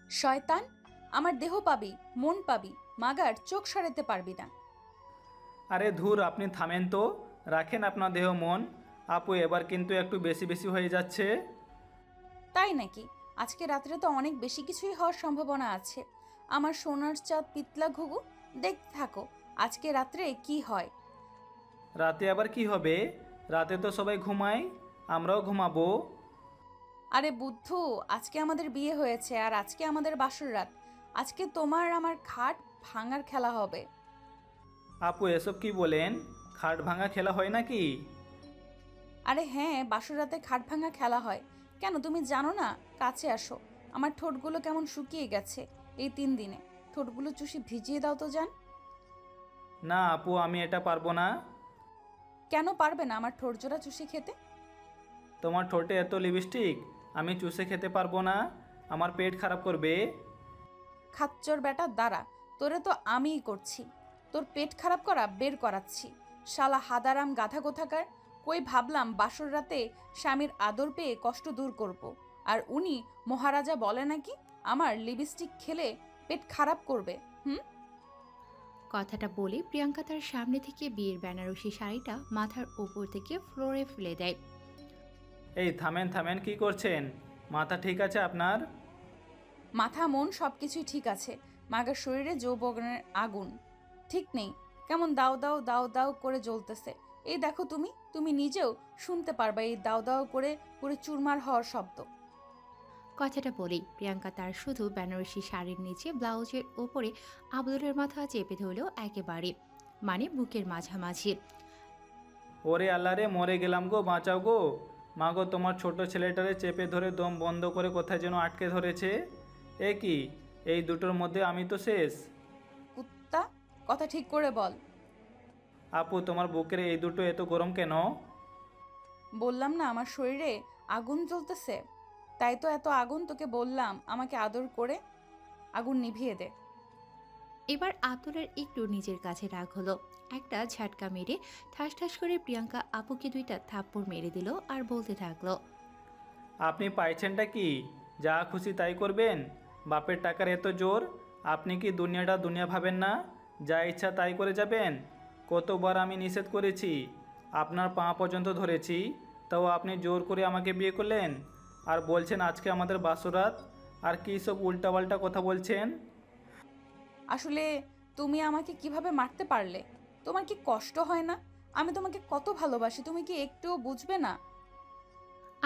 শয়তান, আমার দেহ পাবি, মন পাবি, মাগার চোখ সরাতে পারবি না। আরে ধুর, আপনি থামেন তো। রাখেন আপনার দেহ মন। আপু, এবার কিন্তু একটু বেশি বেশি হয়ে যাচ্ছে। তাই নাকি? আজকে রাত্রে তো অনেক বেশি কিছুই হওয়ার সম্ভাবনা আছে। আমার সোনার চাঁদ পিতলা ঘুঘু, দেখতে থাকো আজকে রাত্রে কি হয়। রাতে আবার কি হবে? রাতে তো সবাই ঘুমায়, আমরাও ঘুমাবো। আরে বুদ্ধু, আজকে আমাদের বিয়ে হয়েছে আর আজকে আমাদের বাসর রাত। আজকে তোমার আমার খাট ভাঙার খেলা হবে। আপু, এসব কি বলেন? খাট ভাঙা খেলা হয় নাকি? আরে হ্যাঁ, বাসর রাতে খাট ভাঙা খেলা হয়। কেন তুমি জানো না? কাছে আসো। আমার ঠোঁটগুলো কেমন শুকিয়ে গেছে এই 3 দিনে। ঠোঁটগুলো চুষি ভিজিয়ে দাও তো জান। না আপু, আমি এটা পারবো না। কেন পারবে না আমার ঠোঁট জোড়া চুষি খেতে? তোমার ঠোঁটে এত লিপস্টিক, আমি চুষে খেতে পারবো না। আমার পেট খারাপ করবে। খাচ্চর বেটা দাঁড়া, তোরে তো আমিই করছি। তোর পেট খারাপ করা বের করাচ্ছি। শালা হাদারাম গাধা কোথাকার। কই ভাবলাম বাসর রাতে স্বামীর আদর পেয়ে কষ্ট দূর করব। আর উনি মহারাজা বলে নাকি আমার লিপস্টিক খেলে পেট খারাপ করবে। হুম। কথাটা বলে প্রিয়াঙ্কা তার সামনে থেকে বিয়ের বেনারসি শাড়িটা মাথার ওপর থেকে ফ্লোরে ফেলে দেয়। এই থামেন থামেন, কি করছেন? মাথা ঠিক আছে আপনার? মাথা মন সবকিছুই ঠিক আছে, মাগের শরীরে যৌবনের আগুন ঠিক নেই। কেমন দাও দাও দাও দাও করে জ্বলতেছে। এই দেখো, তুমি তুমি নিজেও শুনতে পারবা এই দাও দাও করে পুরো চুরমার হওয়ার শব্দ। কথাটা বলেই প্রিয়াঙ্কা তার শুধু বেনারসি শাড়ির নিচে ব্লাউজের ওপরে আবদুলের মাথা চেপে ধরল একেবারে, মানে বুকের মাঝামাঝি। ওরে আল্লাহ রে, মরে গেলাম গো, বাঁচাও গো। মা গো, তোমার ছোট ছেলেটারে চেপে ধরে দম বন্ধ করে কোথায় যেন আটকে ধরেছে। এ কি? এই দুটোর মধ্যে আমি তো শেষ। কুত্তা, কথা ঠিক করে বল। আপু, তোমার বুকের এই দুটো এত গরম কেন? বললাম না আমার শরীরে আগুন জ্বলতেছে, তাই তো এত আগুন। তোকে বললাম আমাকে আদর করে আগুন নিভিয়ে দে। এবার আব্দুলের একটু নিজের কাছে রাগ হলো। একটা ঝাটকা মেরে ঠাস ঠাস করে প্রিয়াঙ্কা আপুকে 2টা থাপ্পড় মেরে দিল আর বলতে থাকলো। আপনি পাইছেনটা কি? যা খুশি তাই করবেন? বাপের টাকার এত জোর? আপনি কি দুনিয়াটা দুনিয়া ভাবেন না? যা ইচ্ছা তাই করে যাবেন? কতবার আমি নিষেধ করেছি, আপনার পা পর্যন্ত ধরেছি, তাও আপনি জোর করে আমাকে বিয়ে করলেন। আর বলছেন আজকে আমাদের বাসরাত। আর কী সব উল্টাপাল্টা কথা বলছেন? আসলে তুমি আমাকে কিভাবে মারতে পারলে? তোমার কি কষ্ট হয় না? আমি তোমাকে কত ভালোবাসি, তুমি কি একটুও বুঝবে না?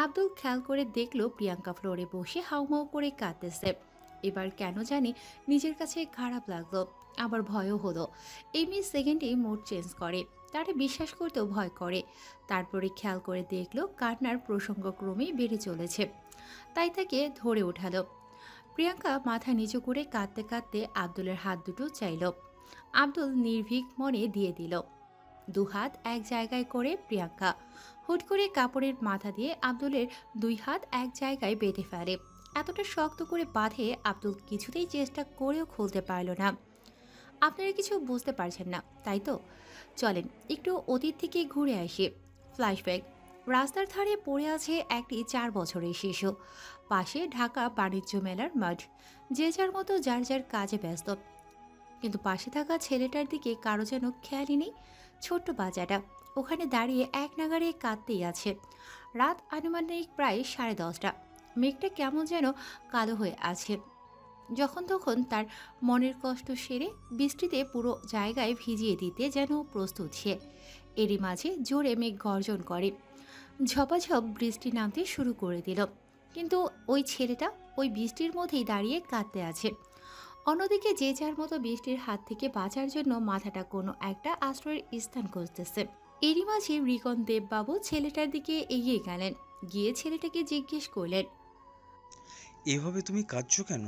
আব্দুল খেয়াল করে দেখলো প্রিয়াঙ্কা ফ্লোরে বসে হাউমাউ করে কাঁদতেছে। এবার কেন জানি নিজের কাছে খারাপ লাগলো, আবার ভয়ও হলো। এই মিস সেকেন্ডেই মুড চেঞ্জ করে, তারে বিশ্বাস করতেও ভয় করে। তারপরে খেয়াল করে দেখলো কান্নার প্রসঙ্গ ক্রমেই বেড়ে চলেছে, তাই তাকে ধরে ওঠালো। প্রিয়াঙ্কা মাথা নিচু করে কাঁদতে কাঁদতে আব্দুলের হাত দুটো চাইল। আব্দুল নির্ভীক মনে দিয়ে দিল। 2 হাত এক জায়গায় করে প্রিয়াঙ্কা হুট করে কাপড়ের মাথা দিয়ে আব্দুলের 2 হাত এক জায়গায় বেঁধে ফেলে। এতটা শক্ত করে বাঁধে আব্দুল কিছুতেই চেষ্টা করেও খুলতে পারল না। আপনারা কিছু বুঝতে পারছেন না তাই তো? চলেন একটু অতীত থেকে ঘুরে আসি। ফ্ল্যাশব্যাক। রাস্তার ধারে পড়ে আছে একটি 4 বছরের শিশু। পাশে ঢাকা বাণিজ্য মেলার মাঠ। যে যার মতো যার যার কাজে ব্যস্ত, কিন্তু পাশে থাকা ছেলেটার দিকে কারো যেন খেয়ালই নেই। ছোট্ট বাচ্চাটা ওখানে দাঁড়িয়ে এক নাগাড়ে কাঁদতেই আছে। রাত আনুমানিক প্রায় 10:30। মেঘটা কেমন যেন কালো হয়ে আছে। যখন তখন তার মনের কষ্ট সেরে বৃষ্টিতে পুরো জায়গায় ভিজিয়ে দিতে যেন প্রস্তুত সে। এরই মাঝে জোরে মেঘ গর্জন করে, ঝপাঝপ বৃষ্টি নামতে শুরু করে দিল। কিন্তু ওই ছেলেটা ওই বৃষ্টির মধ্যেই দাঁড়িয়ে কাঁদতে আছে। অন্যদিকে যে যার মতো বৃষ্টির হাত থেকে বাঁচার জন্য মাথাটা কোনো একটা আশ্রয়ের স্থান খুঁজতেছে। এরই মাঝে রিকন দেববাবু ছেলেটার দিকে এগিয়ে গেলেন, গিয়ে ছেলেটাকে জিজ্ঞেস করলেন। এভাবে তুমি কাঁদছো কেন?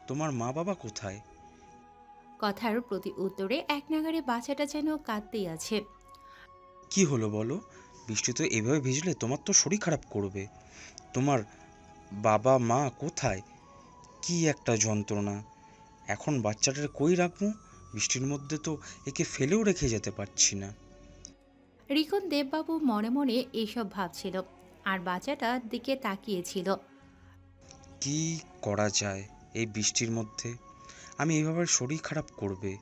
তোমার মা বাবা কোথায়? কথার প্রতি উত্তরে এক নাগাড়ে বাচ্চাটা যেন কাঁদতেই আছে। কি হলো বলো? বৃষ্টিতে এভাবে ভিজলে তোমার তো শরীর খারাপ করবে। তোমার বাবা মা কোথায়? কি একটা যন্ত্রণা! এখন বাচ্চাটার কই রাখবো? বৃষ্টির মধ্যে তো একে ফেলেও রেখে যেতে পারছি না। রিকন দেববাবু মনে মনে এইসব ভাবছিল আর বাচ্চাটার দিকে তাকিয়েছিল। কি করা যায়? এই বৃষ্টির মধ্যে? আমি এইভাবে শরীর খারাপ করবে।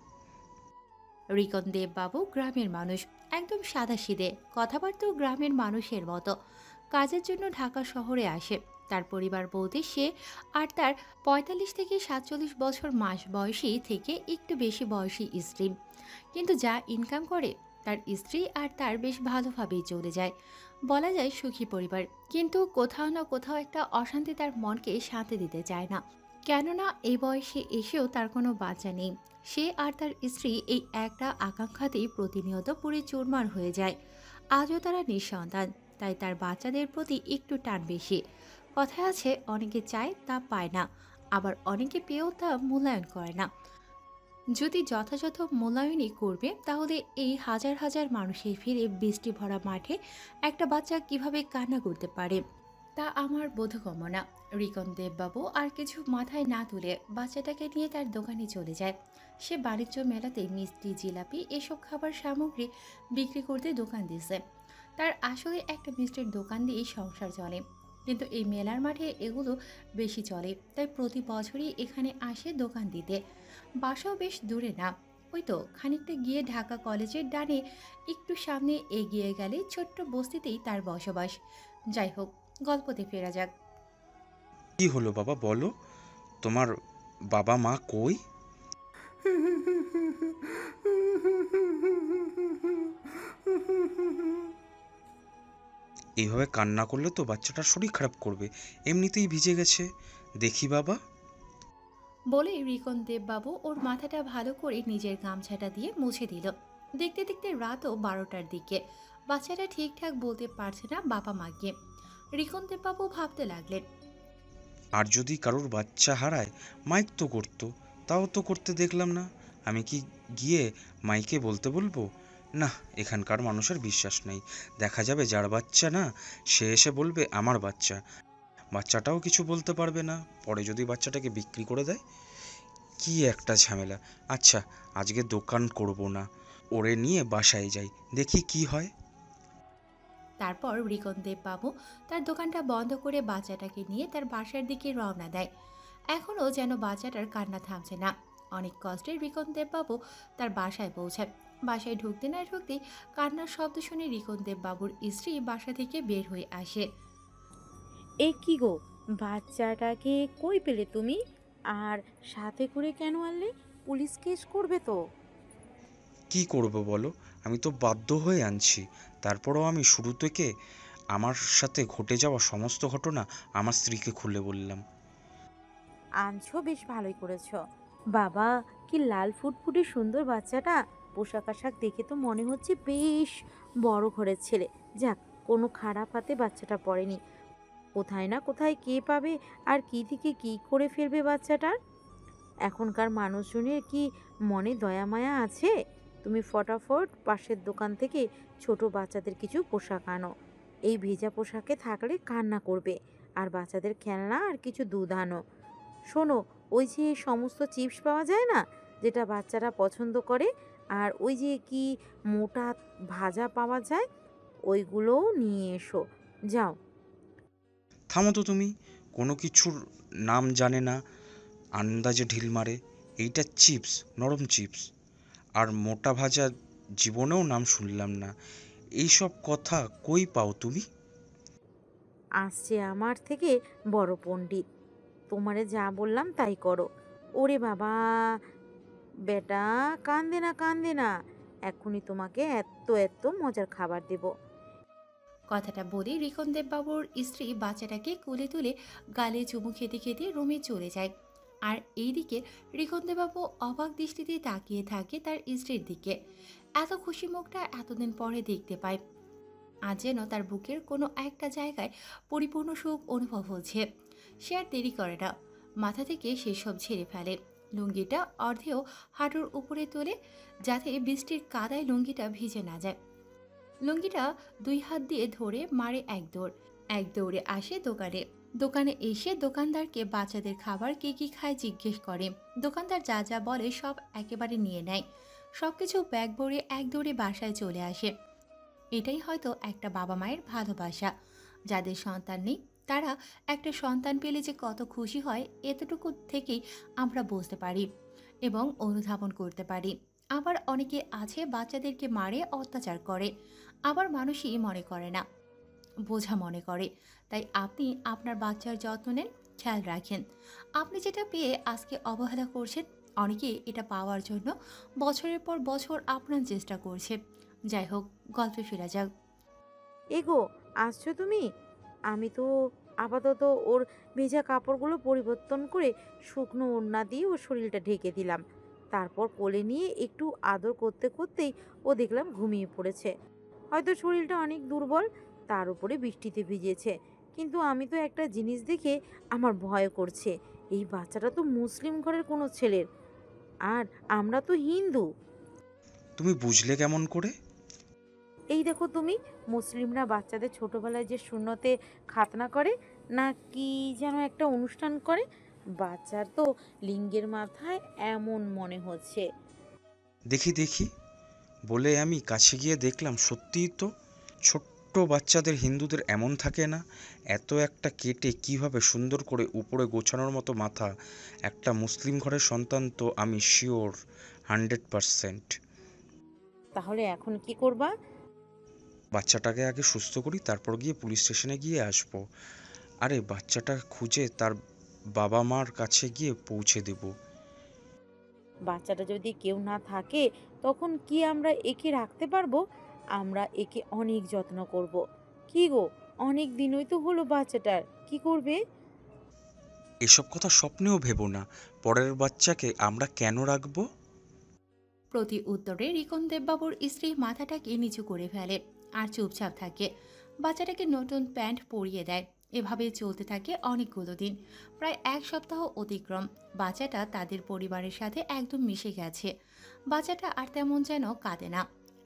রিকন দেববাবু গ্রামের মানুষ, একদম সাদাসিধে, কথাবার্তাও গ্রামের মানুষের মতো। কাজের জন্য ঢাকা শহরে আসে। তার পরিবার বলতে সে আর তার ৪৫ থেকে ৪৭ বছর মাস বয়সী থেকে একটু বেশি বয়সী স্ত্রী। কিন্তু যা ইনকাম করে তার স্ত্রী আর তার বেশ ভালোভাবেই চলে যায়। বলা যায় সুখী পরিবার, কিন্তু কোথাও না কোথাও একটা অশান্তি তার মনকে শান্তি দিতে চায় না। কেননা এই বয়সে এসেও তার কোনো বাচ্চা নেই। সে আর তার স্ত্রী এই একটা আকাঙ্ক্ষাতেই প্রতিনিয়ত পুরো চুরমার হয়ে যায়। আজও তারা নিঃসন্তান, তাই তার বাচ্চাদের প্রতি একটু টান বেশি। কথায় আছে, অনেকে চায় তা পায় না, আবার অনেকে পেয়েও তা মূল্যায়ন করে না। যদি যথাযথ মূল্যায়নই করবে, তাহলে এই হাজার হাজার মানুষের ভিড়ে বৃষ্টি ভরা মাঠে একটা বাচ্চা কিভাবে কান্না করতে পারে, তা আমার বোধগম্য না। রিকন দেববাবু আর কিছু মাথায় না তুলে বাচ্চাটাকে নিয়ে তার দোকানে চলে যায়। সে বাণিজ্য মেলাতে মিষ্টি, জিলাপি এসব খাবার সামগ্রী বিক্রি করতে দোকান দিয়েছে। তার আসলে একটা মিষ্টির দোকান দিয়েই সংসার চলে, কিন্তু এই মেলার মাঠে এগুলো বেশি চলে, তাই প্রতি বছরই এখানে আসে দোকান দিতে। বাসাও বেশ দূরে না, ওই তো খানিকটা গিয়ে ঢাকা কলেজের ডানে একটু সামনে এগিয়ে গেলে ছোট্ট বস্তিতেই তার বসবাস। যাই হোক, গল্পতে ফেরা যাক। কি হলো বাবা, বলো। তোমার বাবা মা কই? এইভাবে কান্না করলে তো বাচ্চাটার শরীর খারাপ করবে, এমনিতেই ভিজে গেছে। দেখি বাবা। বলে রিকন দেববাবু ওর মাথাটা ভালো করে নিজের গামছাটা দিয়ে মুছে দিল। দেখতে দেখতে রাতও ১২টার দিকে। বাচ্চাটা ঠিকঠাক বলতে পারছে না বাবা মাকে। রিকন দেববাবু ভাবতে লাগলেন, আর যদি কারোর বাচ্চা হারায়, মাইক তো করতো, তাও তো করতে দেখলাম না। আমি কি গিয়ে মাইকে বলতে বলবো? না, এখানকার মানুষের বিশ্বাস নেই। দেখা যাবে যার বাচ্চা না, সে এসে বলবে আমার বাচ্চা। বাচ্চাটাও কিছু বলতে পারবে না, পরে যদি বাচ্চাটাকে বিক্রি করে দেয়। কি একটা ঝামেলা। আচ্ছা, আজকে দোকান করব না, ওরে নিয়ে বাসায় যাই, দেখি কি হয়। তারপর রিকন দেববাবু তার দোকানটা বন্ধ করে বাচ্চাটাকে নিয়ে তার বাসার দিকে রওনা দেয়। এখনও যেন বাচ্চাটার কান্না থামছে না। অনেক কষ্টে রিকন দেববাবু তার বাসায় পৌঁছায়। বাসায় ঢুকতে না ঢুকতেই কান্নার শব্দ শুনে রিকন দেববাবুর স্ত্রী বাসা থেকে বের হয়ে আসে। এ কি গো, বাচ্চাটাকে কই পেলে তুমি? আর সাথে করে কেন আনলে? পুলিশ কেস করবে তো। কি করব বলো, আমি তো বাধ্য হয়ে আনছি। তারপরেও আমি শুরু থেকে আমার সাথে ঘটে যাওয়া সমস্ত ঘটনা আমার স্ত্রীকে খুলে বললাম। আনছো, বেশ ভালোই করেছো। বাবা, কি লাল ফুটফুটে সুন্দর বাচ্চাটা! পোশাক আশাক দেখে তো মনে হচ্ছে বেশ বড় ঘরের ছেলে। যাক, কোনো খারাপ হাতে বাচ্চাটা পড়েনি। কোথায় না কোথায় কে পাবে আর কি থেকে কি করে ফেলবে বাচ্চাটার। এখনকার মানুষজনের কি মনে দয়া মায়া আছে? তুমি ফটাফট পাশের দোকান থেকে ছোট বাচ্চাদের কিছু পোশাক আনো। এই ভেজা পোশাকে থাকলে কান্না করবে। আর বাচ্চাদের খেলনা আর কিছু দুধ আনো। শোনো, ওই যে সমস্ত চিপস পাওয়া যায় না, যেটা বাচ্চারা পছন্দ করে, আর ওই যে কি মোটা ভাজা পাওয়া যায়, ওইগুলোও নিয়ে এসো। যাও। থামো তো তুমি, কোনো কিছুর নাম জানে না, আন্দাজে ঢিল মারে। এইটা চিপস, নরম চিপস। আর মোটা ভাজা জীবনেও নাম শুনলাম না। এইসব কথা কই পাও তুমি? আসছে আমার থেকে বড় পণ্ডিত। তোমারে যা বললাম তাই করো। ওরে বাবা, বেটা, কান্দে না কান্দে না, এক্ষুনি তোমাকে এত এত মজার খাবার দেব। কথাটা বলে রিকন দেববাবুর স্ত্রী বাচ্চাটাকে কোলে তুলে গালে চুমু খেতে খেতে রুমে চলে যায়। আর এইদিকে রিকন দেববাবু অবাক দৃষ্টিতে তাকিয়ে থাকে তার স্ত্রীর দিকে। এত খুশি মুখটা এতদিন পরে দেখতে পায়। আজ যেন তার বুকের কোনো একটা জায়গায় পরিপূর্ণ সুখ অনুভব হচ্ছে। সে আর দেরি করে না, মাথা থেকে সেসব ঝেড়ে ফেলে। লুঙ্গিটা অর্ধেও হাঁটুর উপরে তোলে, যাতে বৃষ্টির কাদায় লুঙ্গিটা ভিজে না যায়। লুঙ্গিটা ২ হাত দিয়ে ধরে মারে এক দৌড়। এক দৌড়ে আসে দোকানে। দোকানে এসে দোকানদারকে বাচ্চাদের খাবার কে কি খায় জিজ্ঞেস করে। দোকানদার যা যা বলে সব একেবারে নিয়ে নেয়। সবকিছু ব্যাগ ভরে এক দৌড়ে বাসায় চলে আসে। এটাই হয়তো একটা বাবা মায়ের ভালোবাসা। যাদের সন্তান নেই তারা একটা সন্তান পেলে যে কত খুশি হয় এতটুকু থেকেই আমরা বুঝতে পারি এবং অনুধাবন করতে পারি। আবার অনেকে আছে বাচ্চাদেরকে মারে, অত্যাচার করে, আবার মানুষই মনে করে না, বোঝা মনে করে। তাই আপনি আপনার বাচ্চার যত্ন নেন, খেয়াল রাখেন। আপনি যেটা পেয়ে আজকে অবহেলা করছেন, অনেকে এটা পাওয়ার জন্য বছরের পর বছর আপ্রাণ চেষ্টা করছে। যাই হোক, গল্পে ফেরা যাক। এগো, আসছো তুমি? আমি তো আপাতত ওর ভেজা কাপড়গুলো পরিবর্তন করে শুকনো ওড়না দিয়ে ওর শরীরটা ঢেকে দিলাম। তারপর কোলে নিয়ে একটু আদর করতে করতেই ও দেখলাম ঘুমিয়ে পড়েছে। হয়তো শরীরটা অনেক দুর্বল, তার উপরে বৃষ্টিতে ভিজেছে। কিন্তু আমি তো একটা জিনিস দেখে আমার ভয় করছে। এই বাচ্চাটা তো মুসলিম ঘরের কোনো ছেলের, আর আমরা তো হিন্দু। তুমি বুঝলে কেমন করে? এই দেখো তুমি, মুসলিমরা বাচ্চাদের ছোটবেলায় যে শূন্যতে খাতনা করে না কি যেন একটা অনুষ্ঠান করে, বাচ্চার তো লিঙ্গের মাথায় এমন মনে হচ্ছে। দেখি দেখি বলে আমি কাছে গিয়ে দেখলাম সত্যিই তো ছোট্ট বাচ্চাদের হিন্দুদের এমন থাকে না। এত একটা কেটে কিভাবে সুন্দর করে উপরে গোছানোর মতো মাথা। একটা মুসলিম ঘরের সন্তান তো আমি শিওর 100%। তাহলে এখন কি করবা? বাচ্চাটাকে আগে সুস্থ করি, তারপর গিয়ে পুলিশ স্টেশনে গিয়ে আসবো। আরে বাচ্চাটা খুঁজে তার বাবা মার কাছে গিয়ে পৌঁছে দেব। বাচ্চাটা যদি কেউ না থাকে তখন কি আমরা একে রাখতে পারবো? আমরা একে অনেক যত্ন করব। কি গো, অনেক দিনই তো হলো বাচ্চাটার, কি করবে? এসব কথা স্বপ্নেও ভেবো না। পরের বাচ্চাকে আমরা কেন রাখবো? প্রতি উত্তরে রিকন দেববাবুর স্ত্রী মাথাটাকে নিচু করে ফেলে আর চুপচাপ থাকে। বাচ্চাটাকে নতুন প্যান্ট পরিয়ে দেয়। এভাবে চলতে থাকে অনেকগুলো দিন, প্রায় এক সপ্তাহ অতিক্রম। বাচ্চাটা তাদের পরিবারের সাথে একদম মিশে গেছে। বাচ্চাটা আর তেমন যেন কাঁদে না,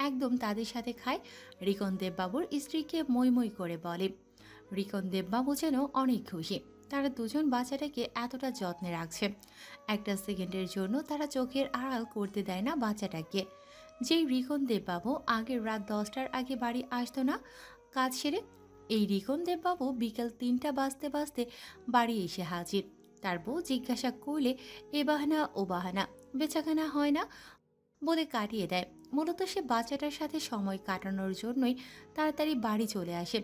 একদম তাদের সাথে খায়। রিকন দেববাবুর স্ত্রীকে মই মই করে বলে। রিকন দেববাবু যেন অনেক খুশি, তারা দুজন বাচ্চাটাকে এতটা যত্নে রাখছে। একটা সেকেন্ডের জন্য তারা চোখের আড়াল করতে দেয় না বাচ্চাটাকে। যেই রিকন দেববাবু আগের রাত 10টার আগে বাড়ি আসতো না কাজ সেরে, এই রিকন দেববাবু বিকেল 3টা বাজতে বাজতে বাড়ি এসে হাজির। তার বউ জিজ্ঞাসা করলে এ বাহানা ও বাহানা, বেচাকেনা হয় না বলে কাটিয়ে দেয়। মূলত সে বাচ্চাটার সাথে সময় কাটানোর জন্যই তাড়াতাড়ি বাড়ি চলে আসে।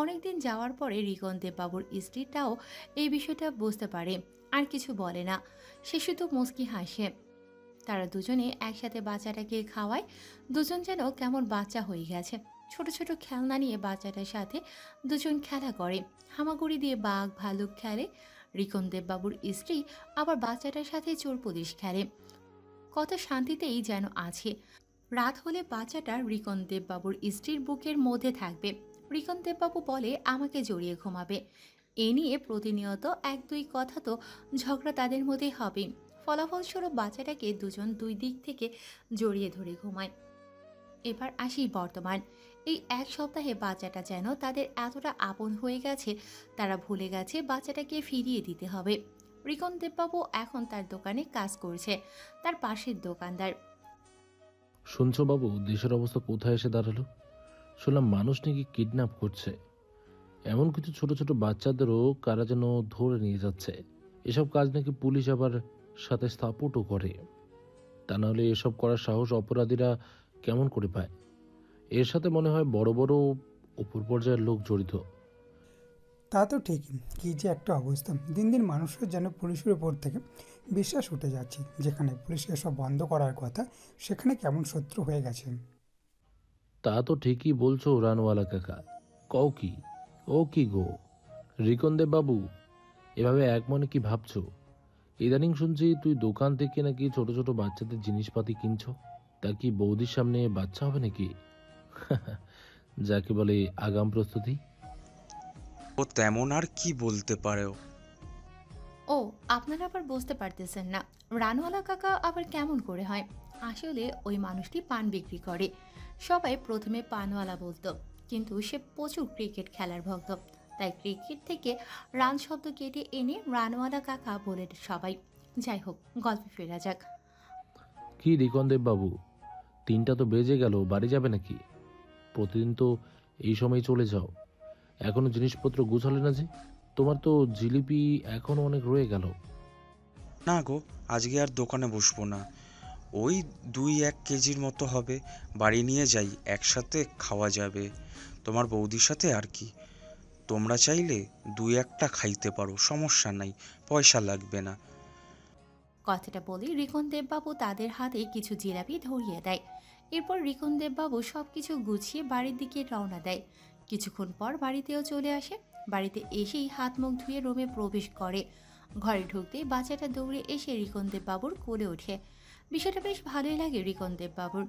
অনেকদিন যাওয়ার পরে রিকন দেববাবুর স্ত্রীটাও এই বিষয়টা বুঝতে পারে, আর কিছু বলে না। সে শুধু মুচকি হাসে। তারা দুজনে একসাথে বাচ্চাটাকে খাওয়ায়। দুজন যেন কেমন বাচ্চা হয়ে গেছে। ছোট ছোট খেলনা নিয়ে বাচ্চাটার সাথে দুজন খেলা করে, হামাগুড়ি দিয়ে বাঘ ভালুক খেলে। রিকন দেববাবুর স্ত্রী আবার বাচ্চাটার সাথে চোর পুলিশ খেলে। কত শান্তিতেই যেন আছে। রাত হলে বাচ্চাটা রিকন দেববাবুর স্ত্রীর বুকের মধ্যে থাকবে। রিকন দেববাবু বলে আমাকে জড়িয়ে ঘুমাবে। এ নিয়ে প্রতিনিয়ত এক দুই কথা তো ঝগড়া তাদের মধ্যে হবে। ফলাফলস্বরূপ বাচ্চাটাকে দুজন দুই দিক থেকে জড়িয়ে ধরে ঘুমায়। এবার আসি বর্তমান। এই এক সপ্তাহে বাচ্চাটা যেন তাদের এতটা আপন হয়ে গেছে, তারা ভুলে গেছে বাচ্চাটাকে ফিরিয়ে দিতে হবে। রিকন দেববাবু এখন তার দোকানে কাজ করছে, তার পাশের দোকানদার। শুনছো বাবু, দেশের অবস্থা কোথায় এসে দাঁড়ালো? শুনলাম মানুষ নাকি কিডন্যাপ করছে, এমন কিছু ছোট ছোট বাচ্চাদেরও কারা যেন ধরে নিয়ে যাচ্ছে। এসব কাজ নাকি পুলিশ আবার সাথে সাপোর্টও করে। তা নাহলে এসব করার সাহস অপরাধীরা কেমন করে পায়? এর সাথে মনে হয় বড় বড় উপর পর্যায়ের লোক জড়িত। তা তো ঠিকই, কী যে একটা অবস্থা। দিন দিন মানুষের যেন পুলিশের উপর থেকে বিশ্বাস উঠে যাচ্ছে। যেখানে পুলিশ এসব বন্ধ করার কথা, সেখানে কেমন শত্রু হয়ে গেছে। তা তো ঠিকই বলছো রানওয়ালা কাকা। কও কি? ও কি গো রিকন দেব বাবু, এভাবে এক মনে কি ভাবছো? ইদানিং শুনছি তুই দোকান থেকে নাকি ছোট ছোট বাচ্চাদের জিনিসপাতি কিনছো। তা কি বৌদির সামনে বাচ্চা হবে নাকি? যাকে বলে আগাম প্রস্তুতি। ও তেমন আর কি বলতে পারে? ও, আপনারা আবার বুঝতে পারতেছেন না রানওয়ালা কাকা আবার কেমন করে হয়। আসলে ওই মানুষটি পান বিক্রি করে। সবাই প্রথমে পানওয়ালা বলতো, কিন্তু সে প্রচুর ক্রিকেট খেলার ভক্ত। তাই ক্রিকেট থেকে রান শব্দ কেটে এনে রানওয়ালা কাকা বলে সবাই। যাই হোক, গল্পে ফেরা যাক। কি রিকন দেব বাবু, 3টা তো বেজে গেল, বাড়ি যাবে নাকি? প্রতিদিন তো এই সময় চলে যাও, এখনো জিনিসপত্র গুছালে না যে? তোমার তো জিলিপি এখনো অনেক রয়ে গেল। না গো, আজকে আর দোকানে বসবো না। ওই 2-1 কেজির মতো হবে, বাড়ি নিয়ে যাই, একসাথে খাওয়া যাবে তোমার বৌদির সাথে। আর কি, তোমরা চাইলে 2-1টা খাইতে পারো, সমস্যা নাই, পয়সা লাগবে না। কথাটা বলে রিকন দেববাবু তাদের হাতে কিছু জিলাপি ধরিয়ে দেয়। এরপর রিকন দেববাবু সব কিছু গুছিয়ে বাড়ির দিকে রওনা দেয়। কিছুক্ষণ পর বাড়িতেও চলে আসে। বাড়িতে এসেই হাত মুখ ধুয়ে রুমে প্রবেশ করে। ঘরে ঢুকতেই বাচ্চাটা দৌড়ে এসে রিকন দেববাবুর কোলে ওঠে। বিষয়টা বেশ ভালোই লাগে রিকন দেববাবুর।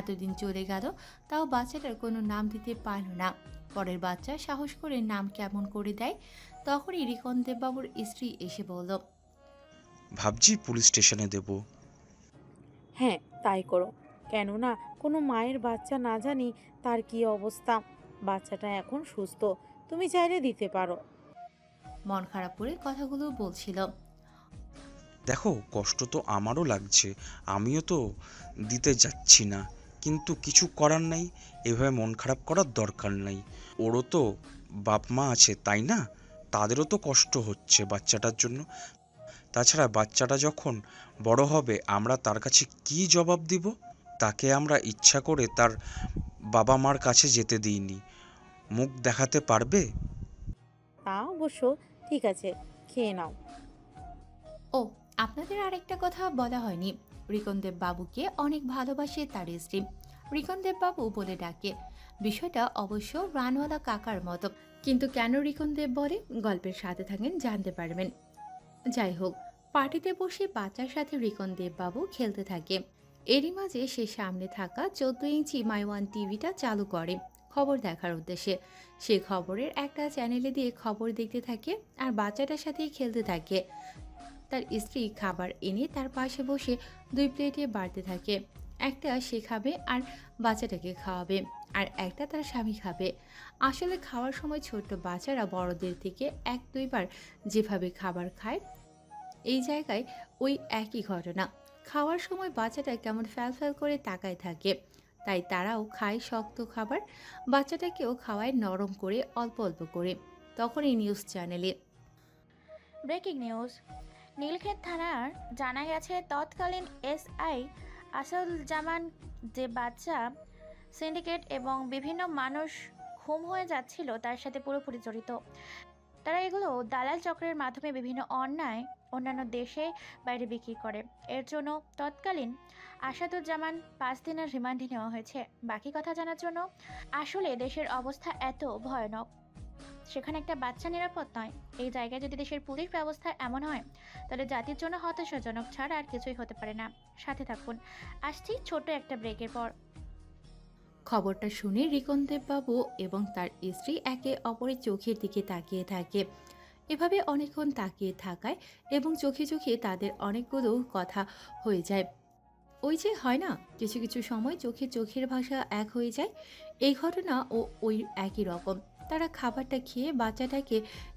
এতদিন চলে গেল, তাও বাচ্চাটার কোনো নাম দিতে পারল না। পরের বাচ্চা সাহস করে নাম কেমন করে দেয়। তখনই রিকন দেববাবুর স্ত্রী এসে বলল, ভাবছি পুলিশ স্টেশনে দেব। হ্যাঁ, তাই করো। কেননা কোনো মায়ের বাচ্চা না জানি তার কি অবস্থা। বাচ্চাটা এখন সুস্থ, তুমি চাইলে দিতে পারো। মন খারাপ করে কথাগুলো বলছিল। দেখো, কষ্ট তো আমারও লাগছে, আমিও তো দিতে যাচ্ছি না, কিন্তু কিছু করার নাই। এভাবে মন খারাপ করার দরকার নাই। ওরও তো বাপ মা আছে, তাই না? তাদেরও তো কষ্ট হচ্ছে বাচ্চাটার জন্য। তাছাড়া বাচ্চাটা যখন বড় হবে আমরা তার কাছে কি জবাব দিব? তাকে আমরা ইচ্ছা করে তার বাবা মার কাছে যেতে দিইনি। মুখ দেখাতে পারবে? তা অবশ্য ঠিক আছে, খেয়ে নাও। ও, আপনাদের আরেকটা কথা বলা হয়নি। রিকন দেব বাবুকে অনেক ভালোবাসে তার স্ত্রী। রিকন দেব বাবু বলে ডাকে। বিষয়টা অবশ্য রানওয়ালা কাকার মতো, কিন্তু কেন রিকন দেব বলে গল্পের সাথে থাকেন জানতে পারবেন। যাই হোক, পার্টিতে বসে বাচ্চার সাথে রিকন দেব বাবু খেলতে থাকে। এরই মাঝে সে সামনে থাকা 14 ইঞ্চি মাইওয়ান টিভিটা চালু করে খবর দেখার উদ্দেশ্যে। সে খবরের একটা চ্যানেলে দিয়ে খবর দেখতে থাকে আর বাচ্চাটার সাথেই খেলতে থাকে। তার স্ত্রী খাবার এনে তার পাশে বসে 2 প্লেটে বাড়তে থাকে। একটা সে খাবে আর বাচ্চাটাকে খাওয়াবে, আর একটা তার স্বামী খাবে। আসলে খাওয়ার সময় ছোট্ট বাচ্চারা বড়দের থেকে 1-2 বার যেভাবে খাবার খায়, এই জায়গায় ওই একই ঘটনা। খাওয়ার সময় বাচ্চাটা কেমন ফ্যাল করে তাকায় থাকে, তাই তারাও খায় শক্ত খাবার, বাচ্চাটাকেও খাওয়ায় নরম করে অল্প অল্প করে। তখন এই নিউজ চ্যানেলে ব্রেকিং নিউজ। নীলক্ষেত থানার জানা গেছে তৎকালীন এসআই আসাদুজ্জামান যে বাচ্চা সিন্ডিকেট এবং বিভিন্ন মানুষ খুন হয়ে যাচ্ছিল তার সাথে পুরোপুরি জড়িত। তারা এগুলো দালাল চক্রের মাধ্যমে বিভিন্ন অন্যান্য দেশে বাইরে বিক্রি করে। এর জন্য তৎকালীন আসাদুজ্জামান 5 দিনের রিমান্ডে নেওয়া হয়েছে। বাকি কথা জানার জন্য, আসলে দেশের অবস্থা এত ভয়ানক, সেখানে একটা বাচ্চা নিরাপদ নয়। এই জায়গায় যদি দেশের পুলিশ ব্যবস্থা এমন হয়, তাহলে জাতির জন্য হতাশাজনক ছাড়া আর কিছুই হতে পারে না। সাথে থাকুন, আসছি ছোট একটা ব্রেকের পর। খবরটা শুনে রিকন দেববাবু এবং তার স্ত্রী একে অপরের চোখের দিকে তাকিয়ে থাকে। এভাবে অনেকক্ষণ তাকিয়ে থাকায় এবং চোখে চোখে তাদের অনেকগুলো কথা হয়ে যায়। ওই যে হয় না, কিছু কিছু সময় চোখের ভাষা এক হয়ে যায়। এই ঘটনা ও ওই একই রকম। তারা খাবারটা খেয়ে বাচ্চাটাকে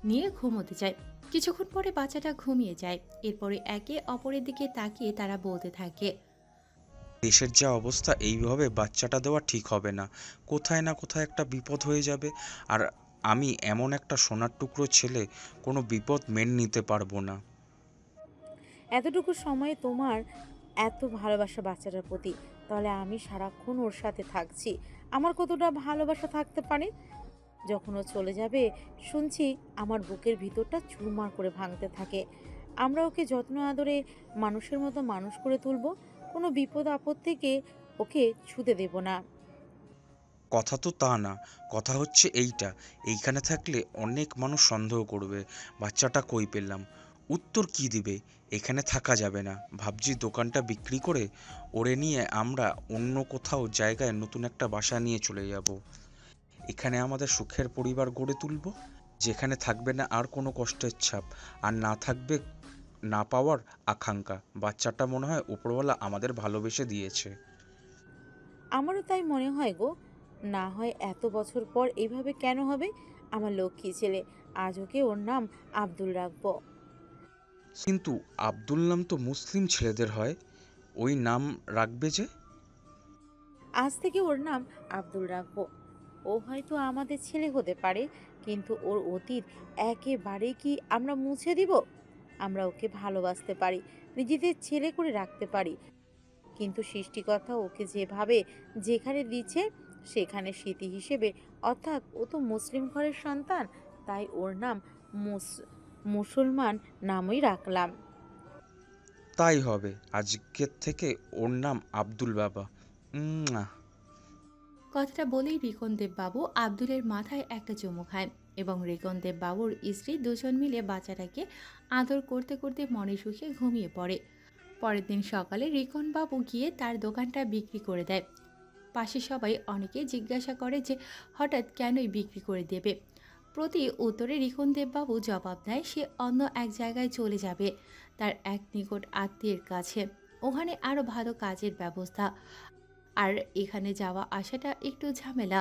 নিয়ে ঘুমোতে যায়। কিছুক্ষণ পরে বাচ্চাটা ঘুমিয়ে যায়। এরপরে একে অপরের দিকে তাকিয়ে তারা বলতে থাকে, দেশের যা অবস্থা, এইভাবে বাচ্চাটা দেওয়া ঠিক হবে না। কোথায় না কোথায় একটা বিপদ হয়ে যাবে। আর আমি এমন একটা সোনার টুকরো ছেলে, কোনো বিপদ মেনে নিতে পারবো না। এতটুকু সময়ে তোমার এত ভালোবাসা বাচ্চাটার প্রতি, তাহলে আমি সারাক্ষণ ওর সাথে থাকছি। আমার কতটা ভালোবাসা থাকতে পারে? যখন ও চলে যাবে শুনছি আমার বুকের ভিতরটা চুরমার করে ভাঙতে থাকে। আমরা ওকে যত্ন আদরে মানুষের মতো মানুষ করে তুলব। কোনো বিপদ আপদ থেকে ওকে ছুতে দেব না। কথা তো তা না, কথা হচ্ছে এইটা, এইখানে থাকলে অনেক মানুষ সন্দেহ করবে বাচ্চাটা কই পেলাম, উত্তর কি দিবে। এখানে থাকা যাবে না। ভাবছি দোকানটা বিক্রি করে ওরে নিয়ে আমরা অন্য কোথাও জায়গায় নতুন একটা বাসা নিয়ে চলে যাব। এখানে আমাদের সুখের পরিবার গড়ে তুলব, যেখানে থাকবে না আর কোনো কষ্টের ছাপ, আর না থাকবে না পাওয়ার আকাঙ্ক্ষা। বাচ্চাটা মনে হয় উপরওয়ালা আমাদের ভালোবেসে দিয়েছে। আমারও তাই মনে হয় গো। না হয় এত বছর পর এইভাবে কেন হবে? আমার লক্ষ্মী ছেলে, আজ ওকে ওর নাম আব্দুল রাখবো। কিন্তু আব্দুল নাম তো মুসলিম ছেলেদের হয়, ওই নাম রাখবে যে? আজ থেকে ওর নাম আব্দুল রাখবো। ও হয়তো আমাদের ছেলে হতে পারে, কিন্তু ওর অতীত একেবারে কি আমরা মুছে দিব? আমরা ওকে ভালোবাসতে পারি, নিজেদের ছেলে করে রাখতে পারি, কিন্তু সৃষ্টিকর্তা ওকে যেভাবে যেখানে দিচ্ছে সেখানে স্মৃতি হিসেবে, অর্থাৎ ও তো মুসলিম ঘরের সন্তান, তাই ওর নাম মুসলমান নামই রাখলাম। তাই হবে, আজকের থেকে ওর নাম আব্দুল বাবা। উম্মুয়া। কথাটা বলেই রিকনদেব বাবু আব্দুলের মাথায় একটা চুমু খায় এবং রিকনদেব বাবুর স্ত্রী দুজন মিলে বাচ্চাটাকে আদর করতে করতে মনে সুখে ঘুমিয়ে পড়ে। পরের দিন সকালে রিকন বাবু গিয়ে তার দোকানটা বিক্রি করে দেয়। পাশে সবাই অনেকে জিজ্ঞাসা করে যে হঠাৎ কেনই বিক্রি করে দেবে। প্রতি উত্তরে রিকনদেব বাবু জবাব দেয় সে অন্য এক জায়গায় চলে যাবে, তার এক নিকট আত্মীয়ের কাছে। ওখানে আরও ভালো কাজের ব্যবস্থা, আর এখানে যাওয়া আসাটা একটু ঝামেলা,